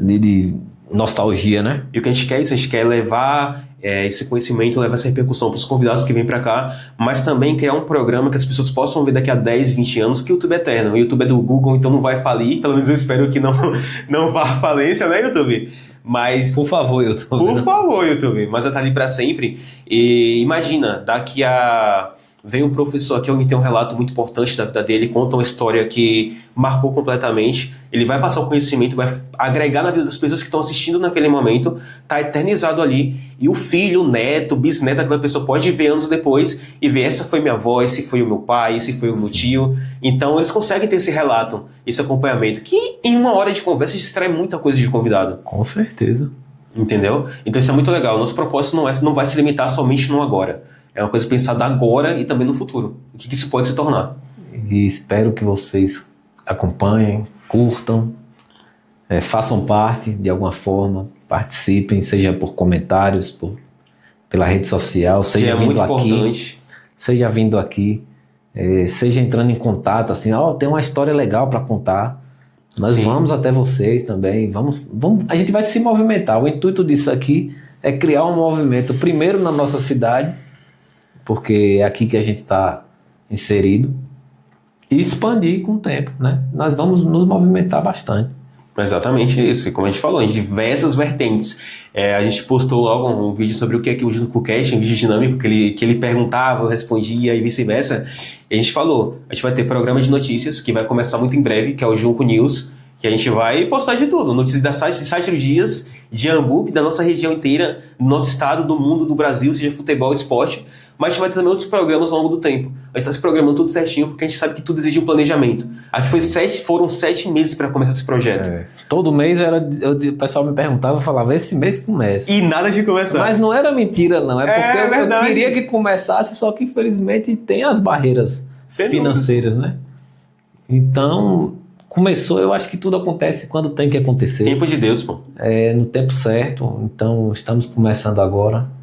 de nostalgia, né? E o que a gente quer é isso, a gente quer levar esse conhecimento, levar essa repercussão para os convidados que vêm para cá, mas também criar um programa que as pessoas possam ver daqui a 10, 20 anos, que o YouTube é eterno. O YouTube é do Google, então não vai falir, pelo menos eu espero que não vá à falência, né, YouTube? Mas... Por favor, YouTube. Por favor, YouTube. Mas vai estar ali para sempre. E imagina, daqui a... Vem um professor aqui, alguém tem um relato muito importante da vida dele, conta uma história que marcou completamente. Ele vai passar o conhecimento, vai agregar na vida das pessoas que estão assistindo naquele momento, tá eternizado ali. E o filho, o neto, o bisneto daquela pessoa pode ver anos depois e ver: essa foi minha avó, esse foi o meu pai, esse foi o meu tio. Então eles conseguem ter esse relato, esse acompanhamento, que em uma hora de conversa extrai muita coisa de convidado. Com certeza. Entendeu? Então isso é muito legal. Nosso propósito não vai se limitar somente no agora. É uma coisa pensada agora e também no futuro. O que isso pode se tornar. E espero que vocês acompanhem, curtam, façam parte de alguma forma, participem, seja por comentários, pela rede social, seja vindo aqui. Importante. Seja vindo aqui, seja entrando em contato, assim, tem uma história legal para contar. Nós vamos até vocês também, a gente vai se movimentar. O intuito disso aqui é criar um movimento, primeiro na nossa cidade, porque é aqui que a gente está inserido, e expandir com o tempo, né? Nós vamos nos movimentar bastante. Exatamente isso. E como a gente falou, em diversas vertentes. A gente postou logo um vídeo sobre o que é que o JuncoCast, um vídeo dinâmico, que ele perguntava, eu respondia e vice-versa. E a gente falou, a gente vai ter programa de notícias, que vai começar muito em breve, que é o Junco News, que a gente vai postar de tudo. Notícias da site do Dias, de Iambu, da nossa região inteira, do nosso estado, do mundo, do Brasil, seja futebol, esporte. Mas a gente vai ter também outros programas ao longo do tempo. A gente está se programando tudo certinho, porque a gente sabe que tudo exige um planejamento. Acho que foram 7 meses para começar esse projeto. Todo mês o pessoal me perguntava, eu falava, esse mês começa. E nada de começar. Mas não era mentira, não. É porque eu queria que começasse, só que infelizmente tem as barreiras financeiras, né? Então, começou, eu acho que tudo acontece quando tem que acontecer. Tempo de Deus, pô. No tempo certo. Então, estamos começando agora.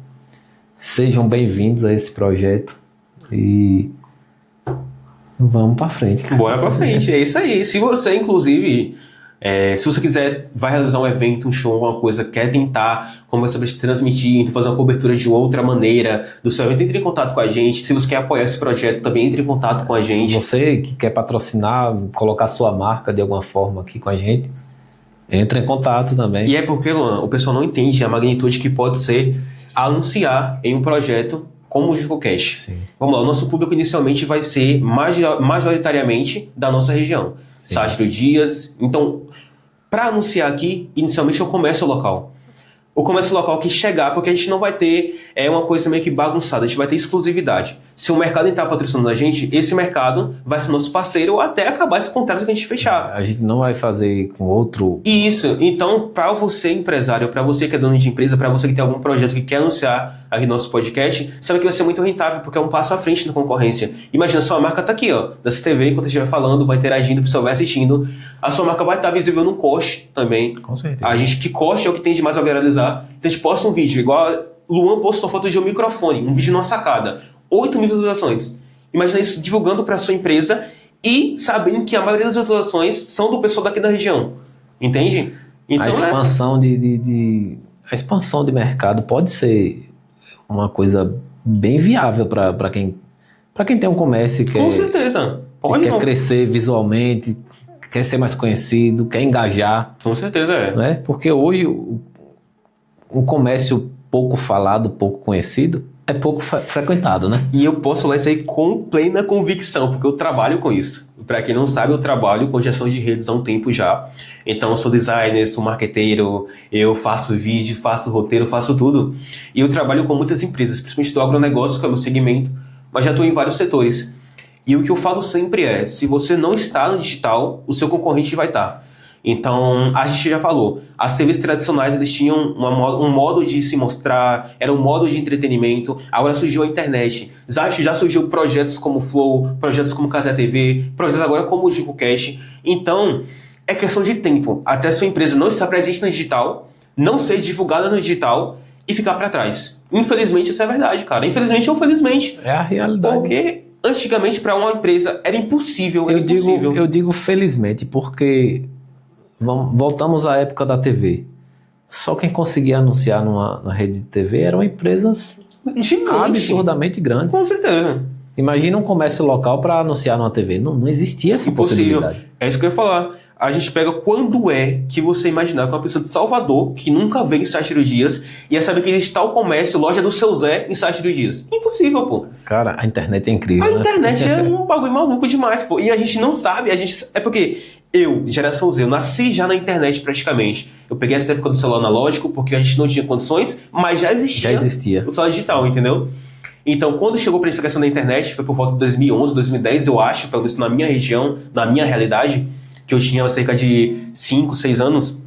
Sejam bem-vindos a esse projeto e vamos pra frente, cara. Bora pra frente, é isso aí. Se você, inclusive, se você quiser, vai realizar um evento, um show, alguma coisa, quer tentar, como você vai transmitir, fazer uma cobertura de outra maneira do seu evento, entre em contato com a gente. Se você quer apoiar esse projeto, também entre em contato com a gente. Você que quer patrocinar, colocar sua marca de alguma forma aqui com a gente, entra em contato também. E é porque, Luan, o pessoal não entende a magnitude que pode ser anunciar em um projeto como o JuncoCast. Sim. Vamos lá, o nosso público inicialmente vai ser majoritariamente da nossa região. Sim. Site do Dias. Então, para anunciar aqui, inicialmente é o comércio local. O comércio local que chegar, porque a gente não vai ter uma coisa meio que bagunçada, a gente vai ter exclusividade. Se o mercado entrar patrocinando a gente, esse mercado vai ser nosso parceiro até acabar esse contrato que a gente fechar. A gente não vai fazer com outro... Isso. Então, para você, empresário, para você que é dono de empresa, para você que tem algum projeto que quer anunciar aqui no nosso podcast, sabe que vai ser muito rentável, porque é um passo à frente da concorrência. Imagina, sua marca tá aqui, ó, da CTV, enquanto a gente vai falando, vai interagindo, o pessoal vai assistindo. A sua marca vai estar visível no Coche também. Com certeza. A gente que Coche é o que tem de mais a viralizar. Então a gente posta um vídeo, igual Luan postou foto de um microfone, um vídeo numa sacada. 8 mil visualizações. Imagina isso divulgando para sua empresa e sabendo que a maioria das visualizações são do pessoal daqui da região. Entende? Então, a expansão a expansão de mercado pode ser uma coisa bem viável para quem tem um comércio e com certeza. Quer crescer visualmente, quer ser mais conhecido, quer engajar. Com certeza né? Porque hoje o comércio pouco falado, pouco conhecido, é pouco frequentado, né? E eu posso falar isso aí com plena convicção, porque eu trabalho com isso. Para quem não sabe, eu trabalho com gestão de redes há um tempo já. Então, eu sou designer, sou marqueteiro, eu faço vídeo, faço roteiro, faço tudo. E eu trabalho com muitas empresas, principalmente do agronegócio, que é o meu segmento, mas já estou em vários setores. E o que eu falo sempre é, se você não está no digital, o seu concorrente vai estar. Então, a gente já falou, as TVs tradicionais eles tinham um modo de se mostrar, era um modo de entretenimento, agora surgiu a internet, já surgiu projetos como Flow, projetos como Casa TV, projetos agora como o JuncoCast. Então, é questão de tempo, até a sua empresa não estar presente no digital, não ser divulgada no digital e ficar para trás. Infelizmente, isso é verdade, cara. Infelizmente ou felizmente. É a realidade. Porque antigamente, para uma empresa, era impossível. Eu digo felizmente, porque... voltamos à época da TV. Só quem conseguia anunciar na rede de TV eram empresas absurdamente grandes. Com certeza. Imagina um comércio local para anunciar numa TV. Não existia essa possibilidade. É isso que eu ia falar. A gente pega quando é que você imaginar que uma pessoa de Salvador, que nunca veio em Site do Dias, ia saber que existe tal comércio, loja do seu Zé, em Site do Dias. Impossível, pô. Cara, a internet é incrível, A internet é um bagulho maluco demais, pô. E a gente não sabe, é porque... Eu, geração Z, eu nasci já na internet praticamente. Eu peguei essa época do celular analógico porque a gente não tinha condições, mas já existia o celular digital, entendeu? Então, quando chegou para essa questão da internet, foi por volta de 2011, 2010, eu acho, pelo menos na minha região, na minha realidade, que eu tinha cerca de 5, 6 anos,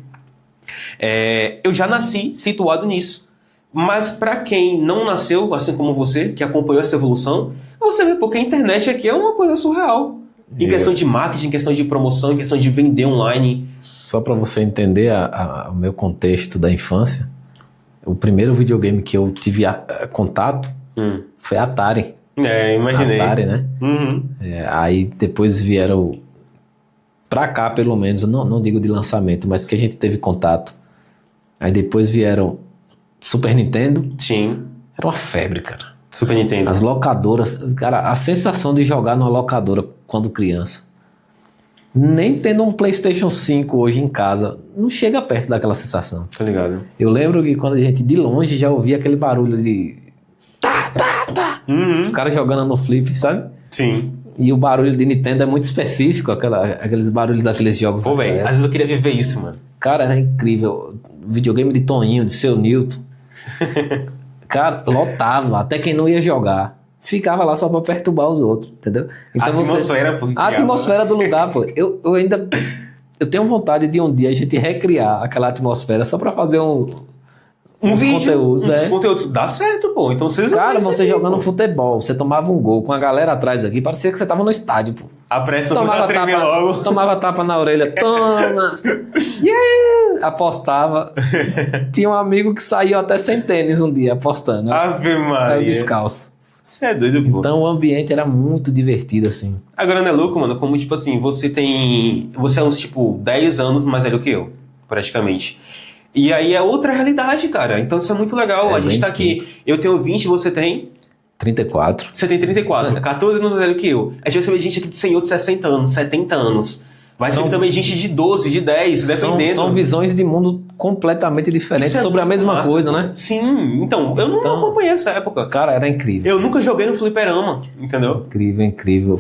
eu já nasci situado nisso. Mas para quem não nasceu, assim como você, que acompanhou essa evolução, você vê porque a internet aqui é uma coisa surreal. Em questão de marketing, em questão de promoção, em questão de vender online. Só para você entender o meu contexto da infância, o primeiro videogame que eu tive contato foi Atari. Imaginei. Atari, né? Uhum. Aí depois vieram, pra cá pelo menos, eu não digo de lançamento, mas que a gente teve contato. Aí depois vieram Super Nintendo. Sim. Era uma febre, cara. Super Nintendo. As locadoras, cara, a sensação de jogar numa locadora quando criança. Nem tendo um PlayStation 5 hoje em casa, não chega perto daquela sensação. Tá ligado? Eu lembro que quando a gente de longe já ouvia aquele barulho de... Tá. Os caras jogando no flip, sabe? Sim. E o barulho de Nintendo é muito específico, aqueles barulhos daqueles jogos. Pô, velho, às vezes eu queria viver isso, mano. Cara, era incrível. Videogame de Toninho, de Seu Newton. Cara, lotava. Até quem não ia jogar ficava lá só pra perturbar os outros, entendeu? Então a atmosfera do lugar, pô. Eu ainda... Eu tenho vontade de um dia a gente recriar aquela atmosfera só pra fazer uns vídeo, conteúdos. Uns conteúdos. Dá certo, pô. Então vocês... Cara, você jogando futebol, você tomava um gol com a galera atrás aqui, parecia que você tava no estádio, pô. A pressa começava a tremer logo. Tomava tapa na orelha, toma! Yeah! Apostava. Tinha um amigo que saiu até sem tênis um dia apostando. Ave Maria. Saiu descalço. Você é doido, pô. Então o ambiente era muito divertido, assim. Agora não é louco, mano? Como, tipo assim, você é uns, tipo, 10 anos mais velho que eu, praticamente. E aí é outra realidade, cara. Então isso é muito legal. A gente tá aqui. Eu tenho 20, você tem... 34. Você tem 34, 14 anos mais velho que eu. A gente vai ver gente aqui de senhor de 60 anos, 70 anos. Vai ser também gente de 12, de 10, dependendo. São visões de mundo completamente diferentes sobre a mesma coisa, né? Sim, então, eu não acompanhei essa época. Cara, era incrível. Eu nunca joguei no fliperama, entendeu? Incrível.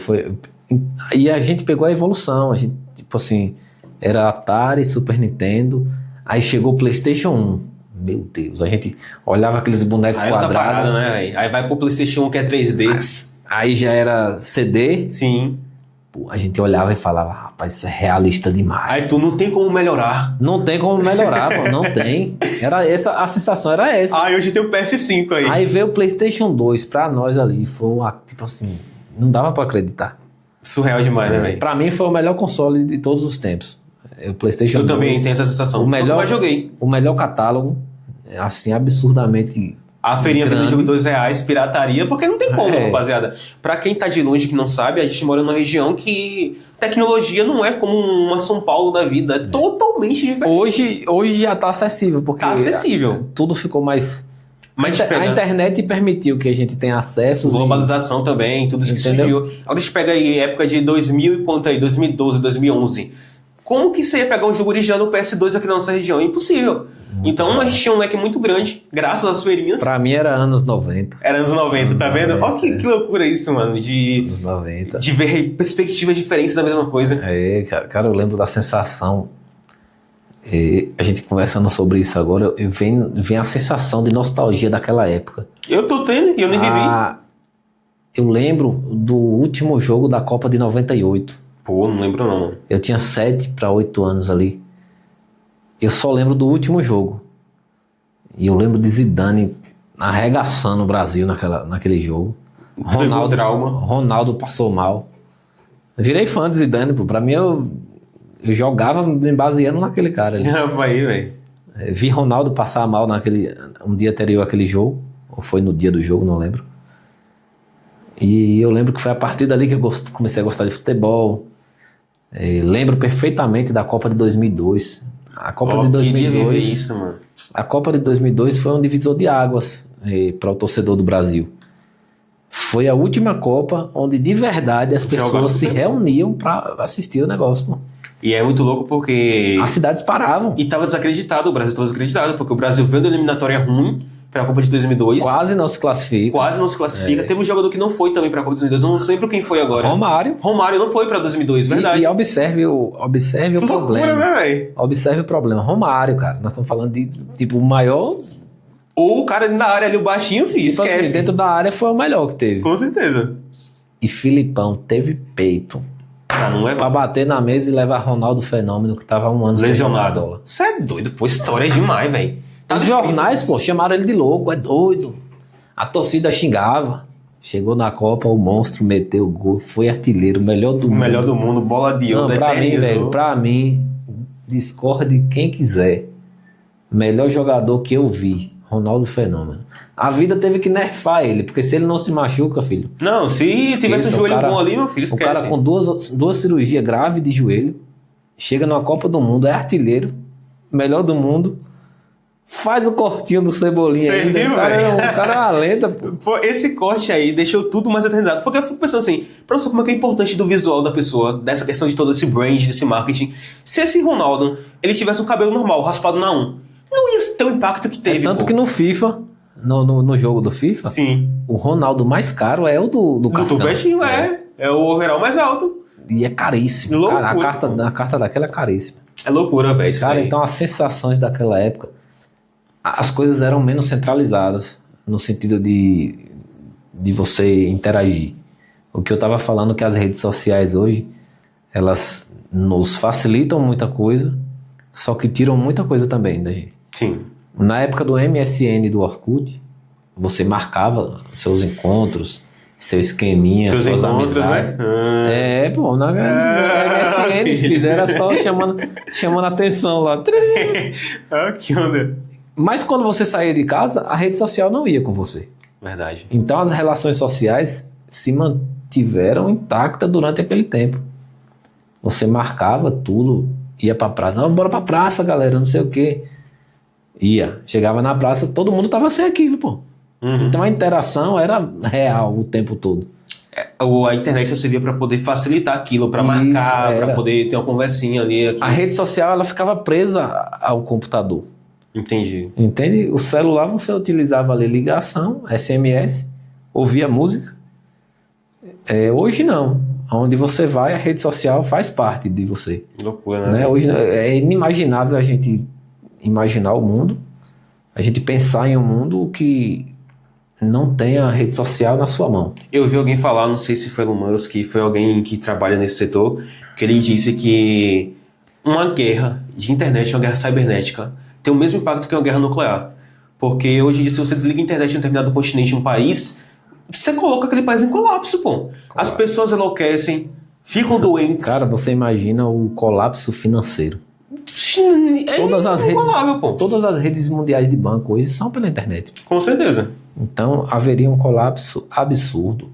E a gente pegou a evolução. A gente, tipo assim, era Atari, Super Nintendo, aí chegou o PlayStation 1. Meu Deus, a gente olhava aqueles bonecos quadrados. Parada, né? Aí vai pro PlayStation 1 que é 3D. Aí já era CD. Sim. Pô, a gente olhava e falava, rapaz, isso é realista demais. Aí tu não tem como melhorar. Não tem como melhorar, pô, não tem. A sensação era essa. Ah, hoje tem o PS5 aí. Aí veio o PlayStation 2 pra nós ali, foi tipo assim, não dava pra acreditar. Surreal demais, né, velho? Pra mim foi o melhor console de todos os tempos. O PlayStation 2. Eu também tenho essa sensação. O melhor, eu joguei. O melhor catálogo, assim, absurdamente... A feirinha vendendo jogo de R$2, pirataria, porque não tem como, rapaziada. Pra quem tá de longe que não sabe, a gente mora numa região que tecnologia não é como uma São Paulo da vida, é totalmente diferente. Hoje já tá acessível, porque tá acessível. Tudo ficou mais... A internet permitiu que a gente tenha acesso. Globalização também, tudo isso que surgiu. Agora a gente pega aí época de 2000 e quanto aí, 2012, 2011. Como que você ia pegar um jogo original do PS2 aqui na nossa região? Impossível. Então a gente tinha um leque muito grande, graças às feirinhas. Pra mim era anos 90. Era anos 90, tá vendo? Olha que loucura isso, mano. Anos 90. De ver perspectivas diferentes da mesma coisa. Cara, eu lembro da sensação. A gente conversando sobre isso agora, vem a sensação de nostalgia daquela época. Eu tô tendo e eu nem vivi. Eu lembro do último jogo da Copa de 98. Pô, não lembro não. Eu tinha 7 para 8 anos ali. Eu só lembro do último jogo. E eu lembro de Zidane arregaçando o Brasil naquele jogo. Ronaldo passou mal. Eu virei fã de Zidane, pô. Pra mim, eu jogava me baseando naquele cara ali. Vai, velho. Vi Ronaldo passar mal um dia anterior àquele jogo. Ou foi no dia do jogo, não lembro. E eu lembro que foi a partir dali que eu comecei a gostar de futebol. Lembro perfeitamente da Copa de 2002. A Copa de 2002. Isso, mano. A Copa de 2002 foi um divisor de águas para o torcedor do Brasil. Foi a última Copa onde de verdade as pessoas se reuniam para assistir o negócio, pô. E é muito louco porque as cidades paravam. E tava desacreditado, o Brasil estava desacreditado, porque o Brasil veio da eliminatória ruim para a Copa de 2002. Quase não se classifica. Teve um jogador que não foi também para a Copa de 2002, eu não lembro quem foi agora. Romário não foi para 2002, verdade. E observe o problema. Loucura, né, velho? Observe o problema. Romário, cara, nós estamos falando de, tipo, o maior... Ou o cara na área ali, o baixinho, esquece. Assim, dentro da área foi o melhor que teve. Com certeza. E Filipão teve peito pra bater na mesa e levar Ronaldo Fenômeno, que tava um ano lesionado. Você é doido, pô, história demais, velho. Os jornais, pô, chamaram ele de louco, é doido. A torcida xingava. Chegou na Copa, o monstro meteu o gol, foi artilheiro, melhor do mundo. Melhor do mundo, bola de onda. Não, pra mim, velho, pra mim, discorde quem quiser. Melhor jogador que eu vi, Ronaldo Fenômeno. A vida teve que nerfar ele, porque se ele não se machuca, filho... Não, se tivesse um joelho bom ali, meu filho, esquece. O cara com duas cirurgias graves de joelho, chega numa Copa do Mundo, é artilheiro, melhor do mundo... Faz o cortinho do Cebolinha Você aí. viu, O cara é uma lenda, pô. Pô, esse corte aí deixou tudo mais eternizado. Porque eu fico pensando assim, pra você como é que é importante do visual da pessoa, dessa questão de todo esse brand, desse marketing. Se esse Ronaldo, ele tivesse um cabelo normal, raspado na 1, não ia ter o impacto que teve, Tanto pô. que no FIFA, no jogo do FIFA, Sim. o Ronaldo mais caro é o do Cascão. Do Betinho, é o overall mais alto. E é caríssimo. Loucura, Cara, a carta daquela é caríssima. É loucura, velho. isso Cara, daí. então as sensações daquela época, as coisas eram menos centralizadas no sentido de você interagir. O que eu tava falando que as redes sociais hoje, elas nos facilitam muita coisa, só que tiram muita coisa também da gente. Sim. Na época do MSN e do Orkut, você marcava seus encontros, seu esqueminha, Seus suas encontros, amizades. né? Pô, na MSN, filho, era só chamando atenção lá. Ah, que onda. Mas quando você saía de casa, a rede social não ia com você. Verdade. Então as relações sociais se mantiveram intactas durante aquele tempo. Você marcava tudo, ia pra praça. Não, bora pra praça, galera, não sei o quê. Ia. Chegava na praça, todo mundo tava sem aquilo, pô. Uhum. Então a interação era real o tempo todo. A internet só servia para poder facilitar aquilo, para Isso, marcar, era. para poder ter uma conversinha ali. Aqui. A rede social, ela ficava presa ao computador. Entendi. Entende? O celular você utilizava ali ligação, SMS, ouvia música. Hoje não. Onde você vai, a rede social faz parte de você. Loucura, né? Né? Hoje é inimaginável a gente imaginar o mundo, a gente pensar em um mundo que não tenha a rede social na sua mão. Eu vi alguém falar, não sei se foi Elon Musk, foi alguém que trabalha nesse setor, que ele disse que uma guerra de internet, uma guerra cibernética, tem o mesmo impacto que uma guerra nuclear. Porque hoje em dia, se você desliga a internet em um determinado continente, um país, você coloca aquele país em colapso, pô. As pessoas enlouquecem, ficam doentes. Cara, você imagina o colapso financeiro. É Todas as inigualável, pô. Todas as redes mundiais de banco hoje são pela internet. Com certeza. Então haveria um colapso absurdo.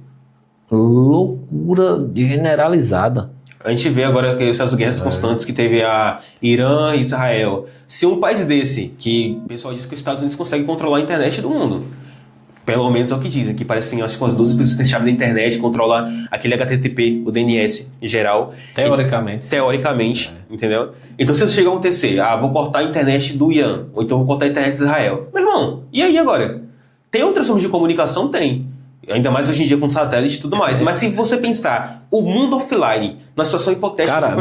Loucura generalizada. A gente vê agora que essas guerras constantes que teve a Irã e Israel. Se um país desse, que o pessoal diz que os Estados Unidos conseguem controlar a internet do mundo, pelo menos é o que dizem, que parecem, acho que umas 12 pessoas têm chave da internet, controlar aquele HTTP, o DNS em geral. Teoricamente, entendeu? Então se isso chegar a acontecer, vou cortar a internet do Irã, ou então vou cortar a internet de Israel. Meu irmão, e aí agora? Tem outras formas de comunicação? Tem. Ainda mais hoje em dia com satélite e tudo mais. Mas se você pensar o mundo offline, na situação hipotética... Cara,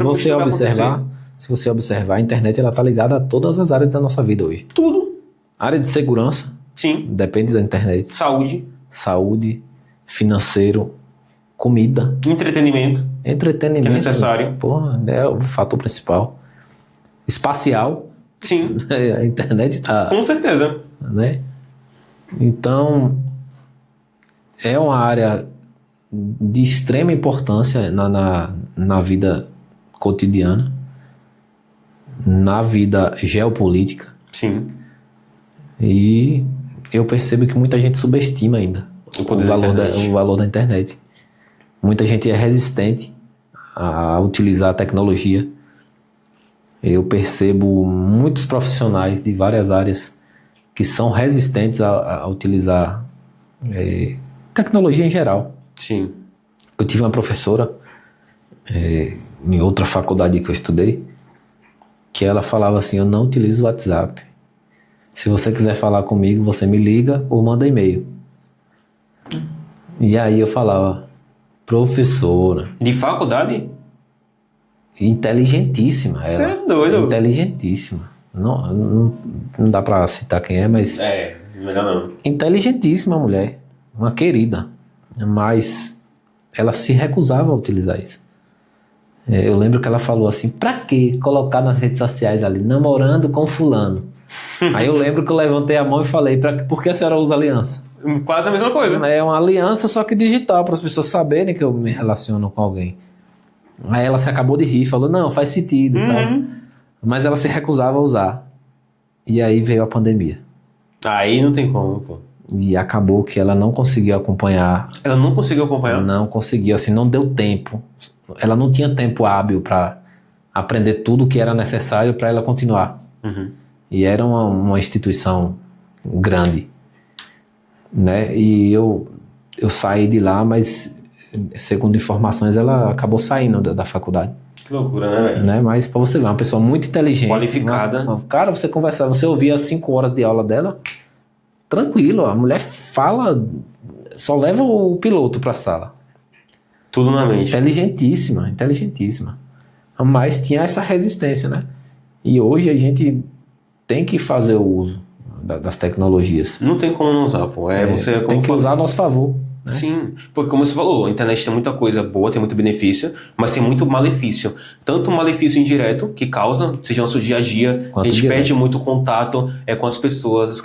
se você observar, a internet ela tá ligada a todas as áreas da nossa vida hoje. Tudo. Área de segurança, Sim. depende da internet. Saúde, financeiro, comida. entretenimento. Entretenimento. Que é necessário. Porra, é o fator principal. Espacial. Sim, A internet tá... com certeza. Né? Então, é uma área de extrema importância na vida cotidiana, na vida geopolítica. Sim. E eu percebo que muita gente subestima ainda O poder da internet. o valor da internet. Muita gente é resistente a utilizar a tecnologia. Eu percebo muitos profissionais de várias áreas que são resistentes a utilizar tecnologia em geral. Sim. Eu tive uma professora em outra faculdade que eu estudei, que ela falava assim: eu não utilizo o WhatsApp. Se você quiser falar comigo, você me liga ou manda e-mail. E aí eu falava: professora, De faculdade? inteligentíssima Você ela. é doido. Inteligentíssima. Não dá pra citar quem é, mas Melhor não. inteligentíssima mulher, uma querida, mas ela se recusava a utilizar isso. Eu lembro que ela falou assim: pra que colocar nas redes sociais ali, namorando com fulano? Aí eu lembro que eu levantei a mão e falei: por que a senhora usa aliança? Quase a mesma coisa. É uma aliança, só que digital, para as pessoas saberem que eu me relaciono com alguém. Aí ela se acabou de rir, falou: não, faz sentido e tal. Mas ela se recusava a usar. E aí veio a pandemia. Aí não tem como, pô. E acabou que ela não conseguiu acompanhar. Ela não conseguiu acompanhar? Não conseguiu, assim, não deu tempo. Ela não tinha tempo hábil para aprender tudo o que era necessário para ela continuar. Uhum. E era uma instituição grande, né? E eu saí de lá, mas segundo informações ela acabou saindo da faculdade. Que loucura, né, velho? Né? Mas pra você ver, uma pessoa muito inteligente. Qualificada. Cara, você conversava, você ouvia as 5 horas de aula dela, tranquilo, a mulher fala, só leva o piloto pra sala. Tudo na mente. Inteligentíssima. Mas tinha essa resistência, né? E hoje a gente tem que fazer o uso das tecnologias. Não tem como não usar, pô. Você, como tem que usar a nosso favor. Né? Sim, porque como você falou, a internet tem muita coisa boa, tem muito benefício, mas tem muito malefício. Tanto malefício indireto, que causa, seja no nosso dia a dia, a gente perde muito contato com as pessoas,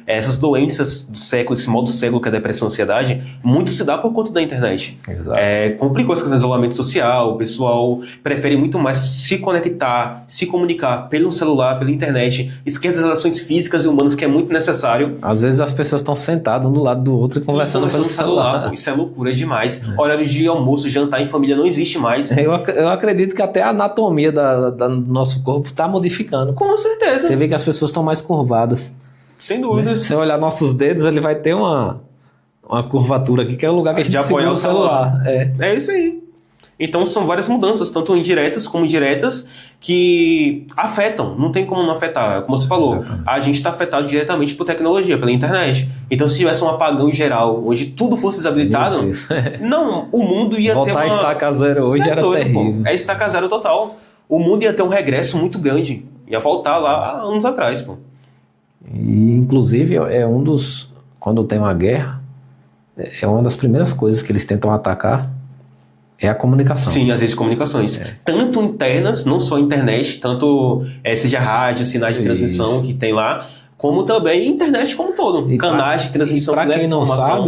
essas doenças do século, esse mal do século que é a depressão e a ansiedade, muito se dá por conta da internet. Exato. Complicou as questões de isolamento social, o pessoal prefere muito mais se conectar, se comunicar pelo celular, pela internet, esquece as relações físicas e humanas que é muito necessário. Às vezes as pessoas estão sentadas um do lado do outro e conversando pelo celular. Pô, isso é loucura demais. Horário de almoço, jantar em família não existe mais. Eu acredito que até a anatomia do nosso corpo está modificando. Com certeza. Você vê que as pessoas estão mais curvadas. Sem dúvidas. Se você olhar nossos dedos, ele vai ter uma curvatura aqui, que é o lugar que a gente segura o celular. É isso aí. Então são várias mudanças, tanto indiretas como diretas, que afetam. Não tem como não afetar. Como você falou, exatamente. A gente está afetado diretamente por tecnologia, pela internet. Então se tivesse um apagão geral, onde tudo fosse desabilitado, não, o mundo ia ter voltar a estaca zero hoje era terrível. Pô. É estaca zero total. O mundo ia ter um regresso muito grande. Ia voltar lá há anos atrás, pô. E, inclusive, quando tem uma guerra, é uma das primeiras coisas que eles tentam atacar é a comunicação. Sim, as redes de comunicações. Tanto internas, não só internet, tanto seja rádio, sinais de transmissão que tem lá, como também internet como um todo. Canais de transmissão que leva informação.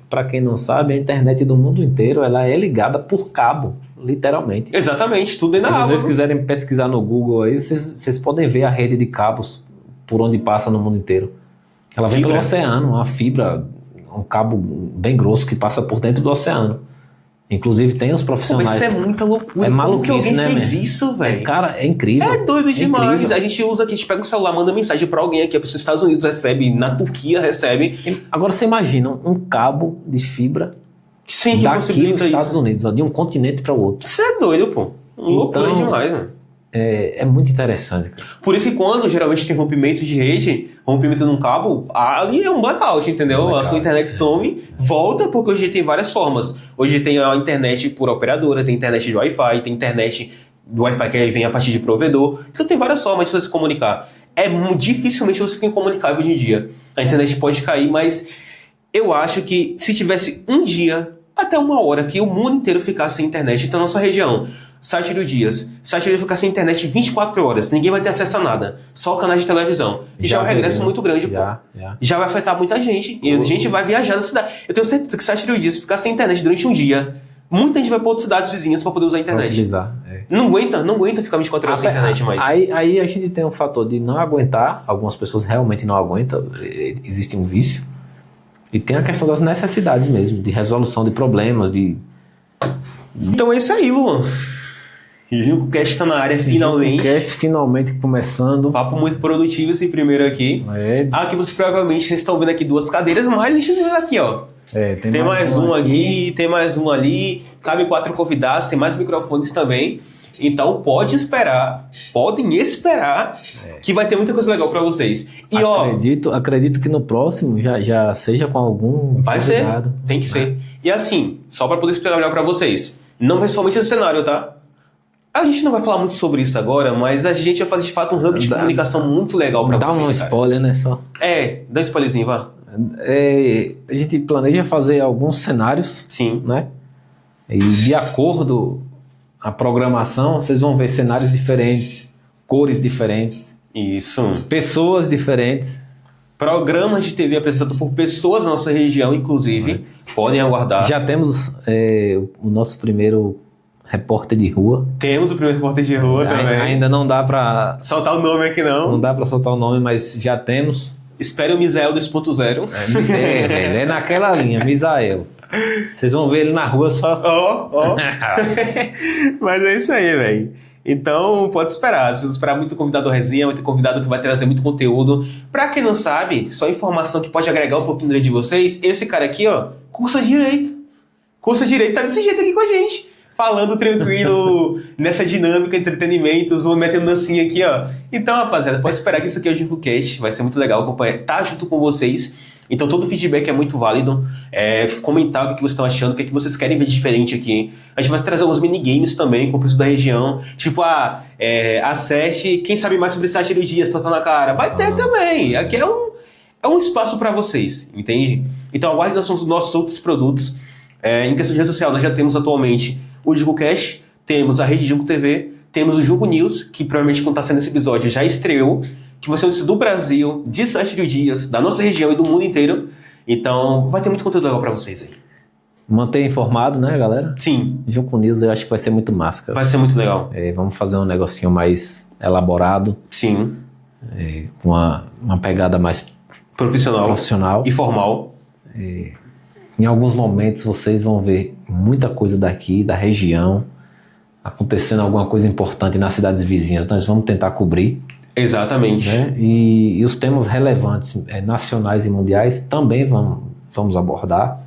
Para quem não sabe, a internet do mundo inteiro ela é ligada por cabo, literalmente. Exatamente, tudo dentro da água. Se vocês quiserem pesquisar no Google aí, vocês podem ver a rede de cabos por onde passa no mundo inteiro. Ela vem pelo oceano, uma fibra, um cabo bem grosso que passa por dentro do oceano. Inclusive tem os profissionais. Mas isso é muita loucura. É maluquice, como que alguém né, fez isso, velho? Cara, é incrível. É doido demais. Incrível. A gente usa aqui, a gente pega o celular, manda mensagem pra alguém aqui, a pessoa dos Estados Unidos recebe, na Turquia recebe. Agora você imagina um cabo de fibra sim, que daqui possibilita nos Estados isso. Unidos, ó, de um continente para o outro. Isso é doido, pô. Loucura demais, mano. É muito interessante. Cara. Por isso que quando geralmente tem rompimento de rede, rompimento num cabo, ali é um blackout, entendeu? A sua internet some, volta, porque hoje tem várias formas. Hoje tem a internet por operadora, tem internet de Wi-Fi, tem internet do Wi-Fi que aí vem a partir de provedor. Então tem várias formas de você se comunicar. Dificilmente você fica incomunicável hoje em dia. A internet pode cair, mas eu acho que se tivesse um dia, até uma hora, que o mundo inteiro ficasse sem internet, então nossa região, Site do Dias, Site do ficar sem internet 24 horas, ninguém vai ter acesso a nada, só canais de televisão. E já é um regresso muito grande, pô. Já vai afetar muita gente. E a gente vai viajar na cidade. Eu tenho certeza que Site do Dias, ficar sem internet durante um dia, muita gente vai para outras cidades vizinhas para poder usar a internet. Não aguenta ficar 24 horas sem internet mais. Aí a gente tem um fator de não aguentar, algumas pessoas realmente não aguentam, existe um vício. E tem a questão das necessidades mesmo, de resolução de problemas, Então é isso aí, Luan. O cast tá na área finalmente. O cast finalmente começando. Papo muito produtivo esse primeiro aqui. Aqui vocês provavelmente estão vendo aqui 2 cadeiras, mas a gente vê aqui, ó. Tem mais um aqui, tem mais um ali. Cabe 4 convidados, tem mais microfones também. Então podem esperar que vai ter muita coisa legal pra vocês. E acredito que no próximo já seja com algum vai convidado. Ser, tem que ser. E assim, só pra poder explicar melhor pra vocês, não vai somente esse cenário, tá? A gente não vai falar muito sobre isso agora, mas a gente vai fazer de fato um hub de comunicação muito legal pra vocês. Dá um spoiler, né? Só. Dá um spoilerzinho, vá. A gente planeja fazer alguns cenários. Sim. Né? E de acordo a programação, vocês vão ver cenários diferentes, cores diferentes. Isso. Pessoas diferentes. Programas de TV apresentados por pessoas da nossa região, inclusive. Podem aguardar. Já temos o nosso primeiro repórter de rua. Temos o primeiro repórter de rua também. Ainda não dá pra... soltar o nome aqui, não. Não dá pra soltar o nome, mas já temos. Espere o Misael 2.0. É naquela linha, Misael. Vocês vão ver ele na rua só. Mas é isso aí, velho. Então, pode esperar. Se você esperar muito convidado resenha, vai ter convidado que vai trazer muito conteúdo. Pra quem não sabe, só informação que pode agregar um pouquinho de vocês, esse cara aqui, ó, cursa Direito. Cursa Direito, tá desse jeito aqui com a gente. Falando tranquilo, nessa dinâmica, entretenimento, metendo dancinha aqui, ó. Então, rapaziada, pode esperar que isso aqui é o GincoCast. Vai ser muito legal acompanhar, tá junto com vocês. Então todo feedback é muito válido. Comentar o que vocês estão achando, o que vocês querem ver diferente aqui. A gente vai trazer alguns minigames também com o preço da região. Tipo, acesse, quem sabe mais sobre Sátiro Dias, tá na cara. Vai ter também. Aqui é um espaço para vocês, entende? Então aguarde nossos outros produtos. Em questão de rede social, nós já temos atualmente o GincoCast, temos a Rede Jinco TV, temos o Jinco News, que provavelmente quando está sendo esse episódio já estreou, que vai ser notícia do Brasil, de Sátiro Dias, da nossa região e do mundo inteiro. Então, vai ter muito conteúdo legal pra vocês aí. Manter informado, né, galera? Sim. Jinco News eu acho que vai ser muito massa, cara. Vai ser muito legal. Vamos fazer um negocinho mais elaborado. Sim. Com uma pegada mais profissional. E formal. Em alguns momentos vocês vão ver muita coisa daqui, da região, acontecendo alguma coisa importante nas cidades vizinhas. Nós vamos tentar cobrir. Exatamente. Né? E os temas relevantes nacionais e mundiais também vamos abordar,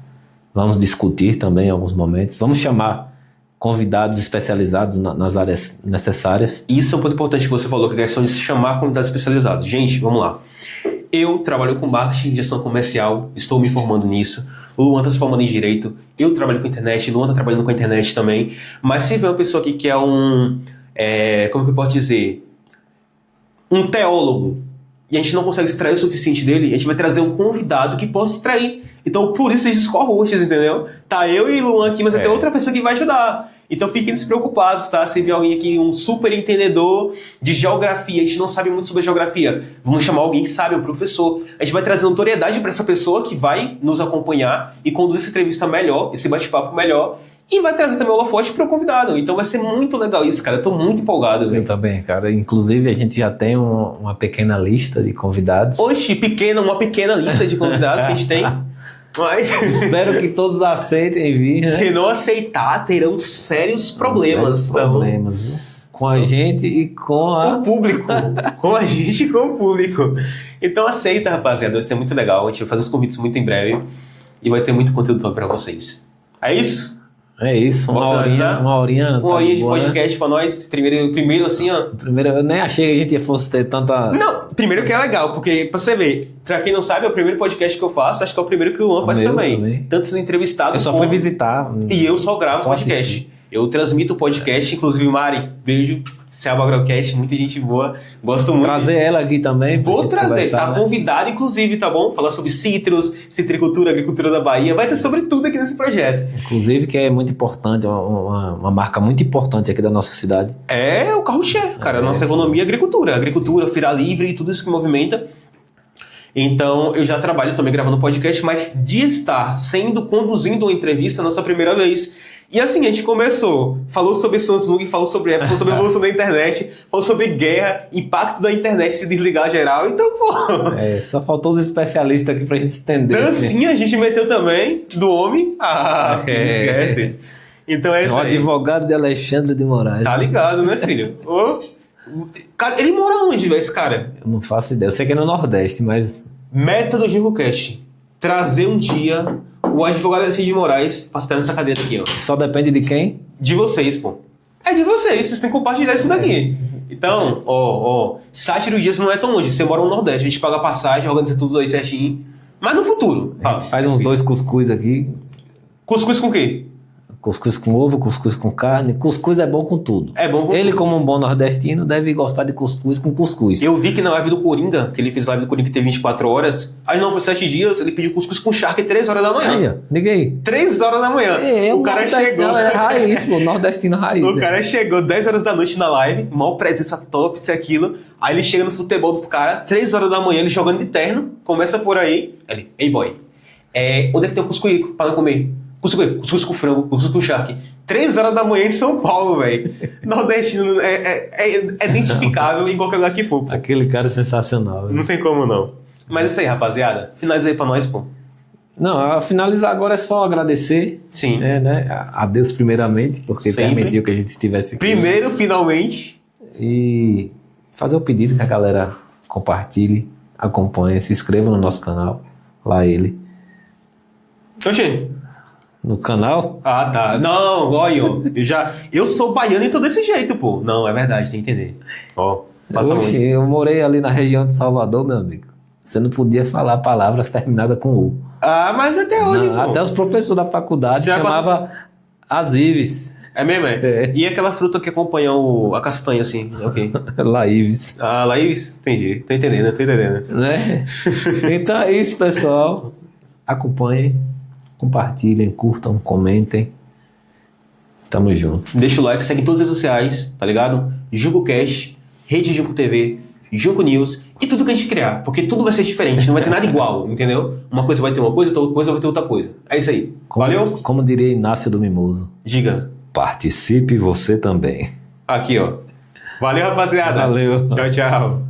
vamos discutir também em alguns momentos, vamos chamar convidados especializados nas áreas necessárias. Isso é um ponto importante que você falou, que é a questão de se chamar convidados especializados. Gente, vamos lá. Eu trabalho com marketing e gestão comercial, estou me formando nisso. O Luan está se formando em Direito, eu trabalho com internet, o Luan está trabalhando com internet também. Mas se vê uma pessoa aqui que é como que eu posso dizer? Um teólogo, e a gente não consegue extrair o suficiente dele, a gente vai trazer um convidado que possa extrair. Então, por isso, esses co-hosts, entendeu? Tá eu e Luan aqui, mas vai ter outra pessoa que vai ajudar. Então, fiquem despreocupados, tá? Se vier alguém aqui, um super entendedor de geografia, a gente não sabe muito sobre geografia, vamos chamar alguém que sabe, um professor. A gente vai trazer notoriedade para essa pessoa que vai nos acompanhar e conduzir essa entrevista melhor, esse bate-papo melhor. E vai trazer também o holofote para o convidado. Então vai ser muito legal isso, cara. Eu tô muito empolgado. Eu também, cara. Inclusive, a gente já tem uma pequena lista de convidados. Oxe, uma pequena lista de convidados que a gente tem. Mas espero que todos aceitem vir, né? Se não aceitar, terão sérios problemas. Com a gente e com o público. Com a gente e com o público. Então aceita, rapaziada. Vai ser muito legal. A gente vai fazer os convites muito em breve. E vai ter muito conteúdo top para vocês. É isso? É isso, uma horinha de podcast pra nós. Primeiro assim, ó. Primeiro, eu nem achei que a gente fosse ter tanta... Não, primeiro que é legal, porque pra você ver, pra quem não sabe, é o primeiro podcast que eu faço, acho que é o primeiro que o Luan faz também. Tanto sendo entrevistado. Eu só fui visitar. E eu só gravo podcast. Assistir. Eu transmito o podcast, inclusive Mari, beijo, Selva Agrocast, muita gente boa, gosto muito. Trazer ela aqui também. Vou trazer, tá convidada inclusive, tá bom? Falar sobre citros, citricultura, agricultura da Bahia, vai ter sobre tudo aqui nesse projeto. Inclusive que é muito importante, uma marca muito importante aqui da nossa cidade. É o carro-chefe, cara, a nossa economia é agricultura, feira livre e tudo isso que movimenta. Então, eu já trabalho também gravando podcast, mas de estar conduzindo uma entrevista é a nossa primeira vez. E assim, a gente começou, falou sobre Samsung, falou sobre Apple, falou sobre a evolução da internet, falou sobre guerra, impacto da internet se desligar geral, então, pô... só faltou os especialistas aqui pra gente estender. Dancinha a gente meteu também, do homem, esquece. Então é isso aí. O advogado de Alexandre de Moraes. Tá ligado, né, filho? Ele mora onde, velho, esse cara? Eu não faço ideia, eu sei que é no Nordeste, mas... Meta do GincoCast, trazer um dia... O advogado Alexandre de Moraes pra estar nessa cadeira aqui, ó. Só depende de quem? De vocês, pô. É de vocês têm que compartilhar isso daqui. Então, Sátiro Dias não é tão longe. Você mora no Nordeste, a gente paga passagem, organiza tudo aí certinho. Mas no futuro. Faz uns 2 cuscuz aqui. Cuscuz com o quê? Cuscuz com ovo, cuscuz com carne. Cuscuz é bom com tudo. É bom com Ele, tudo. como um bom nordestino, deve gostar de cuscuz com cuscuz. Eu vi que na live do Coringa, que ele fez live do Coringa que teve 24 horas, aí não foi 7 dias, ele pediu cuscuz com charque 3 horas da manhã. Aí, ó, diga aí. 3 horas da manhã. O cara chegou. É raiz, pô, nordestino raiz. O cara chegou 10 horas da noite na live, mal presença top, isso e aquilo. Aí ele chega no futebol dos caras, 3 horas da manhã, ele jogando de terno, começa por aí. Ele, ei boy, onde é que tem o cuscuz pra não comer? Cuscuz com frango, cuscuz com charque. 3 horas da manhã em São Paulo, velho. Nordestino é identificável em qualquer lugar que for, pô. Aquele cara é sensacional. Não tem como, não. Mas é isso aí, rapaziada. Finaliza aí pra nós, pô. Não, a finalizar agora é só agradecer. Sim. Né? A Deus primeiramente, porque Sempre. permitiu que a gente estivesse aqui. Primeiro, finalmente. E fazer o pedido que a galera compartilhe, acompanhe, se inscreva no nosso canal. Lá ele. Oxê. No canal? Ah, tá. Não, olha, ó, eu sou baiano e tô desse jeito, pô. Não, é verdade, tem que entender. Ó, passa Oxe, muito. eu morei ali na região de Salvador, meu amigo. Você não podia falar palavras terminadas com U. Ah, mas até hoje, Não, pô. até os professores da faculdade Você chamavam Azives, É mesmo, é? É. E aquela fruta que acompanha a castanha, assim, ok. Laives, Ah, Laís? Entendi. Tô entendendo. né? Então é isso, pessoal. Acompanhem, compartilhem, curtam, comentem. Tamo junto. Deixa o like, segue em todas as redes sociais, tá ligado? JuncoCast, Rede Junco TV, Junco News e tudo que a gente criar. Porque tudo vai ser diferente, não vai ter nada igual, entendeu? Uma coisa vai ter uma coisa, outra coisa vai ter outra coisa. É isso aí. Valeu? Como diria Inácio do Mimoso. Diga. Participe você também. Aqui, ó. Valeu, rapaziada. Valeu. Tchau, tchau.